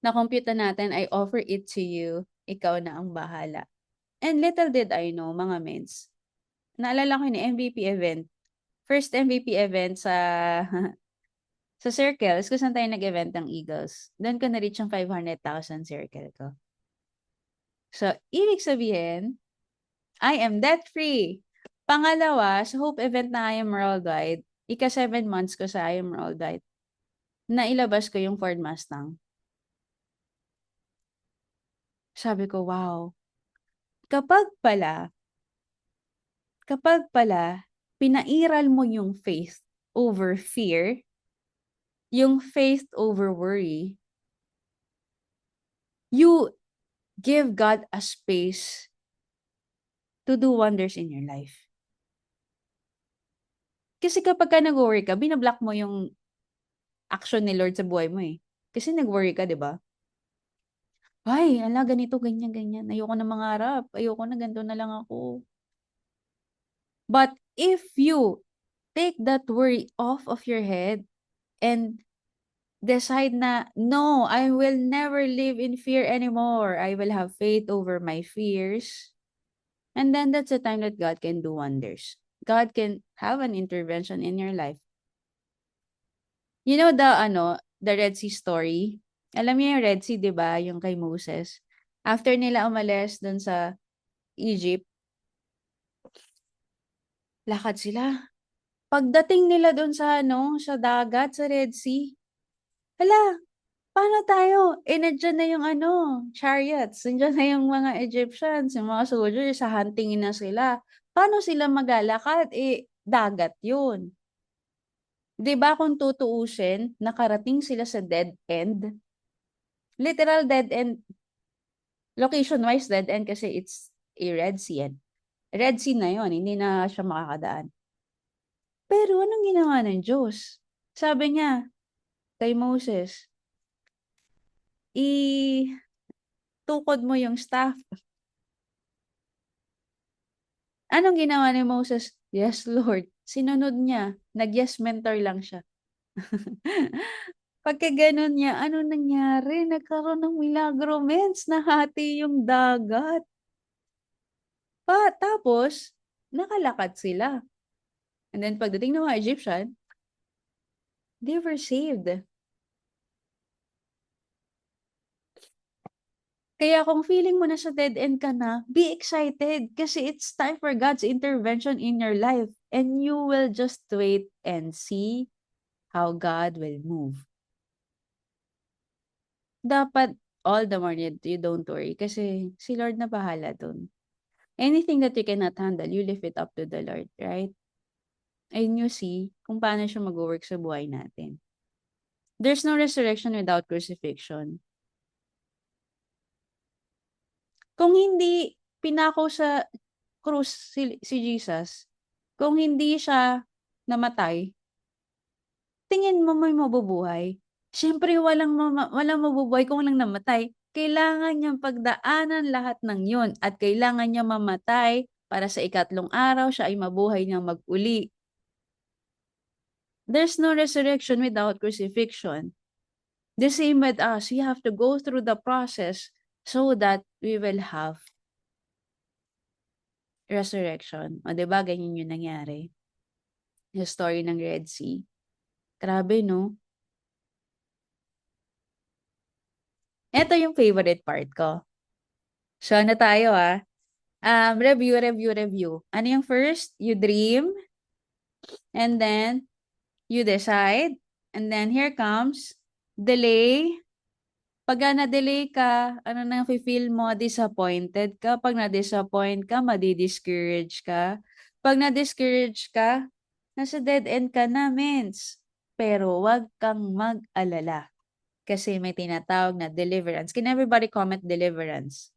na-compute na natin, I offer it to you, ikaw na ang bahala. And little did I know, mga mens, naalala ko yung MVP event, first MVP event sa sa circles, kung saan tayo nag-event ng Eagles, do'n ko na-reach yung 500,000 circle ko. So, ibig sabihin, I am debt-free. Pangalawa, sa Hope event na I Am Worldwide, ika-7 months ko sa I Am Worldwide, nailabas ko yung Ford Mustang. Sabi ko, wow. Kapag pala, pinairal mo yung faith over fear, yung faith over worry, you give God a space to do wonders in your life. Kasi kapagka nag-worry ka, bina-block mo yung action ni Lord sa buhay mo, eh. Kasi nag-worry ka, 'di ba? "Ay, hala ganito, ganyan, ganyan. Ayoko na mangarap. Ayoko na, ganito na lang ako." But if you take that worry off of your head and decide na, "No, I will never live in fear anymore. I will have faith over my fears." And then that's the time that God can do wonders. God can have an intervention in your life. You know the Red Sea story? Alam niyo yung Red Sea, 'di ba, yung kay Moses? After nila umalis dun sa Egypt, lakad sila. Pagdating nila dun sa sa dagat, sa Red Sea, hala, paano tayo? Eh, nandiyan na yung chariots, nandiyan na yung mga Egyptians, yung mga soldiers, hahantingin na sila. Paano sila maglalakad? Eh, dagat yun. 'Di ba kung tutuusin, nakarating sila sa dead end? Literal dead end, location-wise dead end kasi it's a Red Sea. Red Sea na yon, hindi na siya makakadaan. Pero anong ginawa ng Diyos? Sabi niya kay Moses, itukod mo yung staff. Anong ginawa ni Moses? Yes, Lord. Sinunod niya. Nag-yes mentor lang siya. Pagka ganun niya, ano nangyari? Nagkaroon ng milagro, mens. Nahati yung dagat. Tapos, nakalakad sila. And then, pagdating ng mga Egyptian, they were saved. Kaya kung feeling mo na sa dead end ka na, be excited kasi it's time for God's intervention in your life. And you will just wait and see how God will move. Dapat all the more you don't worry kasi si Lord na bahala dun. Anything that you cannot handle, you leave it up to the Lord, right? And you see kung paano siya mag-work sa buhay natin. There's no resurrection without crucifixion. Kung hindi pinako sa krus si Jesus, kung hindi siya namatay, tingin mo may mabubuhay? Siyempre walang mabubuhay kung walang namatay. Kailangan niyang pagdaanan lahat ng yun at kailangan niya mamatay para sa ikatlong araw siya ay mabuhay niyang mag-uli. There's no resurrection without crucifixion. The same with us, we have to go through the process so that we will have resurrection. O, diba? Ganyan yung nangyari. Yung story ng Red Sea. Grabe, no? Ito yung favorite part ko. So, ano tayo, ah? Review. Ano yung first? You dream, and then you decide, and then here comes delay. Pagka na-delay ka, ano nang feel mo? Disappointed ka. Pag na-disappoint ka, madi-discourage ka. Pag na-discourage ka, nasa dead end ka na, mens. Pero wag kang mag-alala. Kasi may tinatawag na deliverance. Can everybody comment deliverance?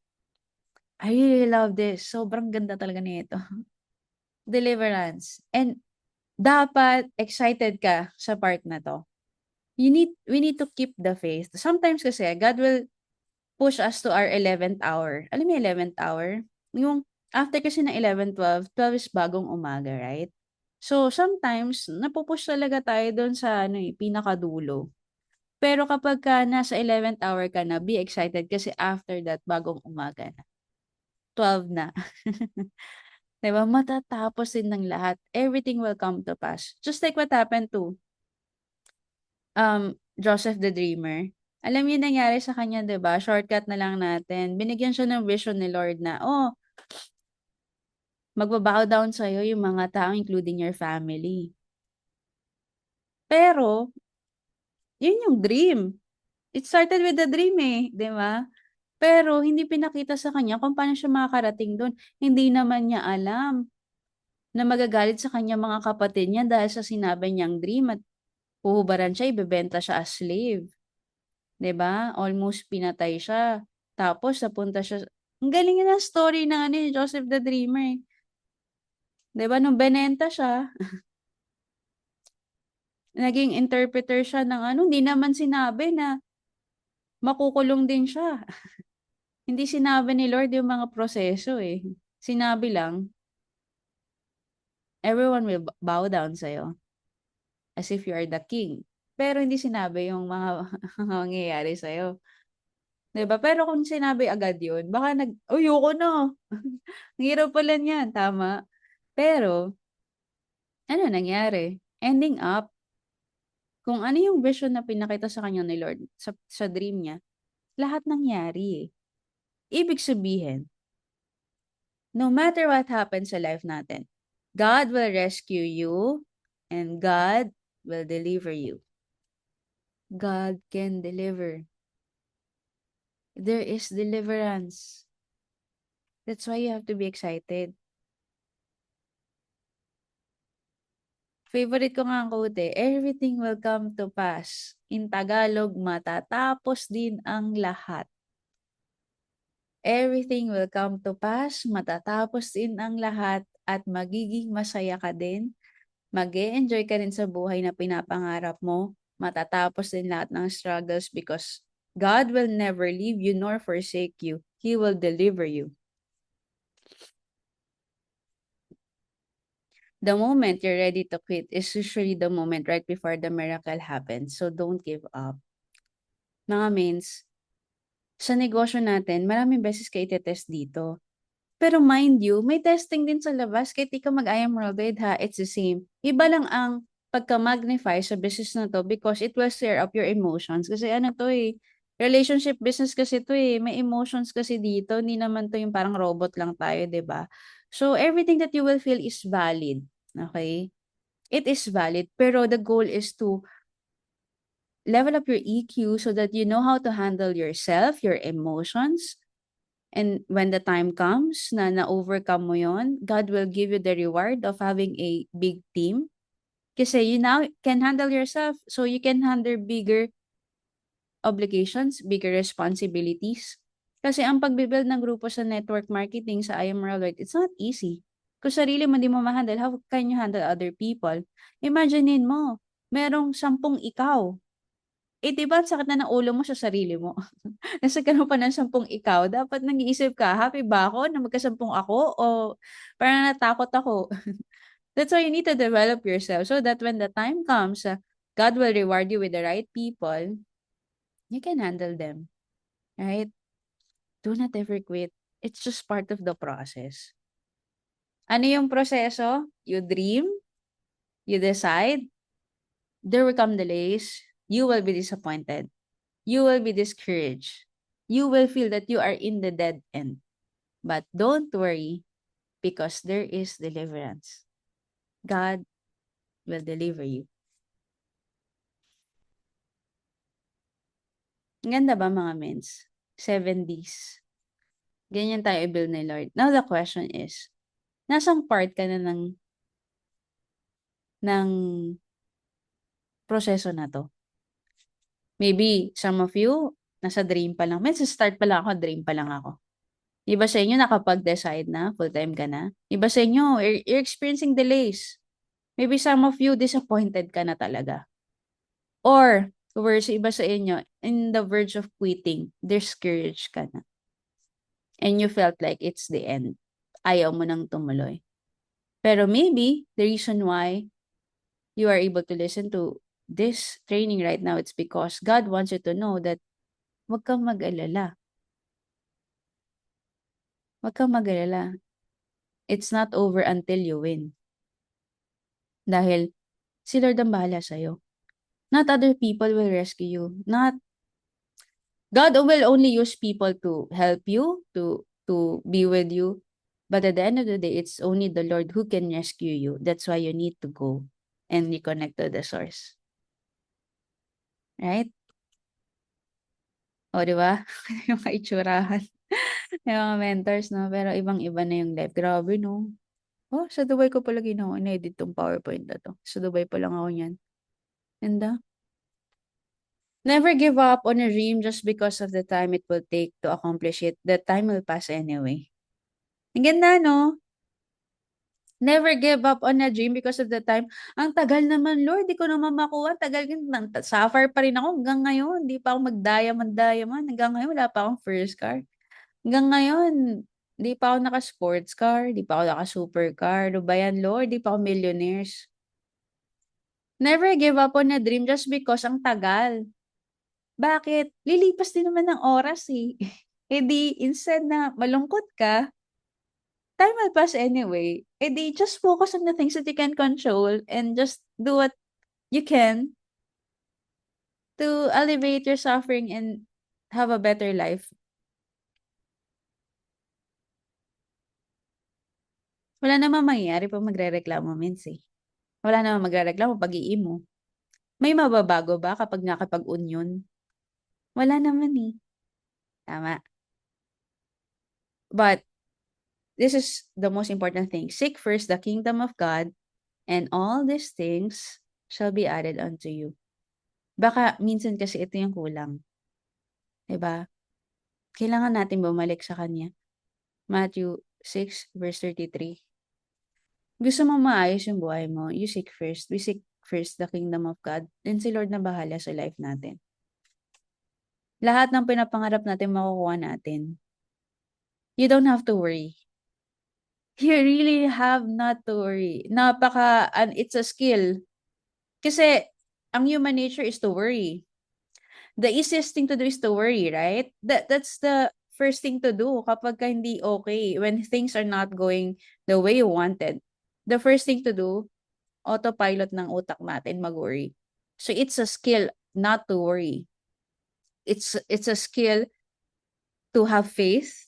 I really love this. Sobrang ganda talaga nito. Deliverance. And dapat excited ka sa part na to. We need to keep the faith. Sometimes kasi God will push us to our 11th hour. Alam mo yung 11th hour? Yung after kasi ng 11, 12, 12 is bagong umaga, right? So sometimes napupush talaga tayo doon sa pinakadulo. Pero kapag ka nasa 11th hour ka na, be excited kasi after that bagong umaga na. 12 na. 'Di ba? Matatapos din ng lahat. Everything will come to pass. Just like what happened to Joseph the Dreamer. Alam niyo nangyari sa kanya, 'di ba? Shortcut na lang natin. Binigyan siya ng vision ni Lord na, "Oh, magba-bow down sa'yo yung mga tao including your family." Pero, yun yung dream. It started with the dream eh, 'di ba? Pero hindi pinakita sa kanya kung paano siya makakarating dun. Hindi naman niya alam na magagalit sa kanya mga kapatid niya dahil sa sinabi niyang dream at huhubaran siya, ibebenta siya as slave. 'Di ba? Almost pinatay siya. Tapos napunta siya ang galing ng story ng ni Joseph the Dreamer, eh. 'Di ba nung binenta siya, naging interpreter siya ng hindi naman sinabi na makukulong din siya. Hindi sinabi ni Lord yung mga proseso, eh. Sinabi lang, "Everyone will bow down sa'yo as if you are the king." Pero hindi sinabi yung mga mangyayari sa'yo. 'Di ba? Pero kung sinabi agad yun, baka "Ayoko na, ang hirap pala niyan." Tama. Pero, ano nangyari? Ending up, kung ano yung vision na pinakita sa kanya ni Lord sa dream niya, lahat nangyari eh. Ibig sabihin, no matter what happens sa life natin, God will rescue you and God will deliver you. God can deliver. There is deliverance. That's why you have to be excited. Favorite ko nga ang quote eh, everything will come to pass. In Tagalog, matatapos din ang lahat. Everything will come to pass, matatapos din ang lahat, at magiging masaya ka din. Mag-e-enjoy ka rin sa buhay na pinapangarap mo. Matatapos din lahat ng struggles because God will never leave you nor forsake you. He will deliver you. The moment you're ready to quit is usually the moment right before the miracle happens. So don't give up. Mga means, sa negosyo natin, maraming beses ka itetest dito. Pero mind you, may testing din sa labas. Kahit ikaw mag-I am worldwide ha, it's the same. Iba lang ang pagka-magnify sa business na to because it will stir up your emotions. Kasi ano to eh, relationship business kasi to eh. May emotions kasi dito. Hindi naman to yung parang robot lang tayo, 'di ba? So everything that you will feel is valid. Okay? It is valid. Pero the goal is to level up your EQ so that you know how to handle yourself, your emotions. And when the time comes na na-overcome mo yon, God will give you the reward of having a big team. Kasi you now can handle yourself. So you can handle bigger obligations, bigger responsibilities. Kasi ang pagbibuild ng grupo sa network marketing sa IM Worldwide, it's not easy. Kung sarili mo di mo ma-handle, how can you handle other people? Imaginein mo, merong 10 ikaw. Eh, di ba ang sakit na ng ulo mo sa sarili mo? Nasa ka pa ng 10 ikaw, dapat nag-iisip ka, happy ba ako na magka-10 ako o parang natakot ako? That's why you need to develop yourself so that when the time comes, God will reward you with the right people, you can handle them, right? Do not ever quit. It's just part of the process. Ano yung proseso? You dream, you decide, there will come delays, you will be disappointed, you will be discouraged, you will feel that you are in the dead end. But don't worry because there is deliverance. God will deliver you. Ang ganda ba mga mens? 7 days. Ganyan tayo i-build ni Lord. Now the question is, nasang part ka na ng proseso na to? Maybe some of you, nasa dream pa lang. Mens, start pa lang ako, dream pa lang ako. Iba sa inyo nakapag-decide na, full-time ka na. Iba sa inyo, you're experiencing delays. Maybe some of you, disappointed ka na talaga. Or, worse, iba sa inyo, in the verge of quitting, discouraged ka na. And you felt like it's the end. Ayaw mo nang tumuloy. Pero maybe, the reason why you are able to listen to this training right now, it's because God wants you to know that wag kang mag-alala. Wag kang mag-alala. It's not over until you win. Dahil si Lord ang bahala sa'yo. Not other people will rescue you. Not God will only use people to help you, to be with you. But at the end of the day, it's only the Lord who can rescue you. That's why you need to go and reconnect to the source. Right? O, di ba? Yung kaitsurahan. Yung mga mentors, no? Pero ibang-iba na yung life. Grabe, no? Oh, sa Dubai ko pala ginawa. In-edit tong PowerPoint na to. Sa Dubai pa lang ako niyan. Ganda. Never give up on a dream just because of the time it will take to accomplish it. The time will pass anyway. Ang ganda, no? Never give up on a dream because of the time. Ang tagal naman, Lord, di ko naman makuha. Tagal, suffer pa rin ako hanggang ngayon. Di pa ako mag-diamond. Hanggang ngayon, wala pa akong first car. Hanggang ngayon, di pa ako naka-sports car. Di pa ako naka-supercar. Ano ba yan, Lord? Di pa ako millionaires. Never give up on a dream just because ang tagal. Bakit? Lilipas din naman ng oras eh. E di, instead na malungkot ka, time will pass anyway. Eh di, just focus on the things that you can control and just do what you can to alleviate your suffering and have a better life. Wala namang mangyayari pag magrereklamo, Mins eh. Wala namang magrereklamo pag iimo. May mababago ba kapag nakapag-union? Wala naman eh. Tama. But, this is the most important thing. Seek first the kingdom of God And all these things shall be added unto you. Baka minsan kasi ito yung kulang. 'Di ba? Kailangan natin bumalik sa Kanya. Matthew 6 verse 33. Gusto mo maayos yung buhay mo, you seek first. We seek first the kingdom of God. Then si Lord na bahala sa life natin. Lahat ng pinapangarap natin makukuha natin. You don't have to worry. You really have not to worry. And it's a skill. Kasi ang human nature is to worry. The easiest thing to do is to worry, right? That's the first thing to do kapag ka hindi okay, when things are not going the way you wanted. The first thing to do, autopilot ng utak natin mag-worry. So it's a skill not to worry. It's a skill to have faith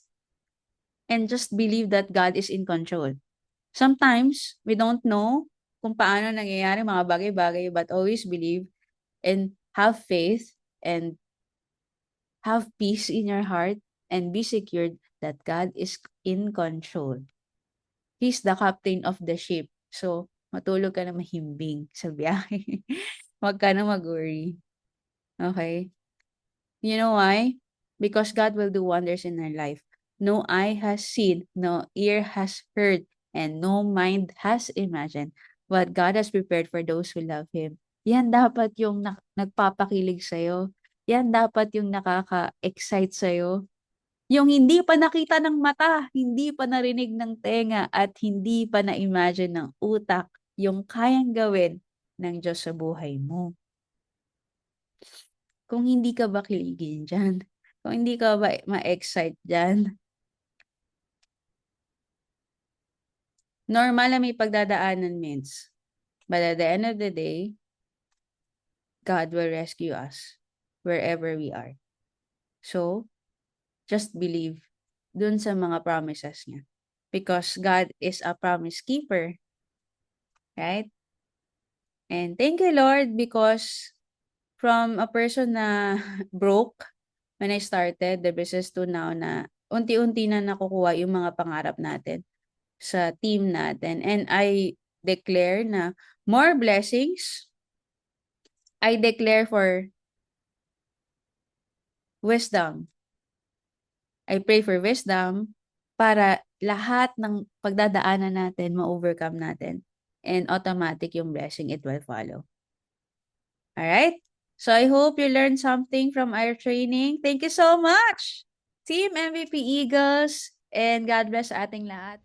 and just believe that God is in control. Sometimes we don't know kung paano nangyayari mga bagay-bagay, but always believe and have faith and have peace in your heart and be secured that God is in control. He's the captain of the ship. So, matulog ka na mahimbing sa biyahe. Huwag ka na mag-worry. Okay? You know why? Because God will do wonders in our life. No eye has seen, no ear has heard, and no mind has imagined what God has prepared for those who love Him. Yan dapat yung nagpapakilig sa'yo. Yan dapat yung nakaka-excite sa'yo. Yung hindi pa nakita ng mata, hindi pa narinig ng tenga, at hindi pa na-imagine ng utak yung kayang gawin ng Diyos sa buhay mo. Kung hindi ka ba kiligin dyan? Kung hindi ka ba ma-excite dyan? Normal na may pagdadaanan, means. But at the end of the day, God will rescue us wherever we are. So, just believe dun sa mga promises niya. Because God is a promise keeper. Right? And thank you, Lord, because from a person na broke when I started the business to now na unti-unti na nakukuha yung mga pangarap natin sa team natin. And I declare na more blessings. I declare for wisdom. I pray for wisdom para lahat ng pagdadaanan natin, ma-overcome natin. And automatic yung blessing, it will follow. Alright? So I hope you learned something from our training. Thank you so much, Team MVP Eagles, and God bless ating lahat.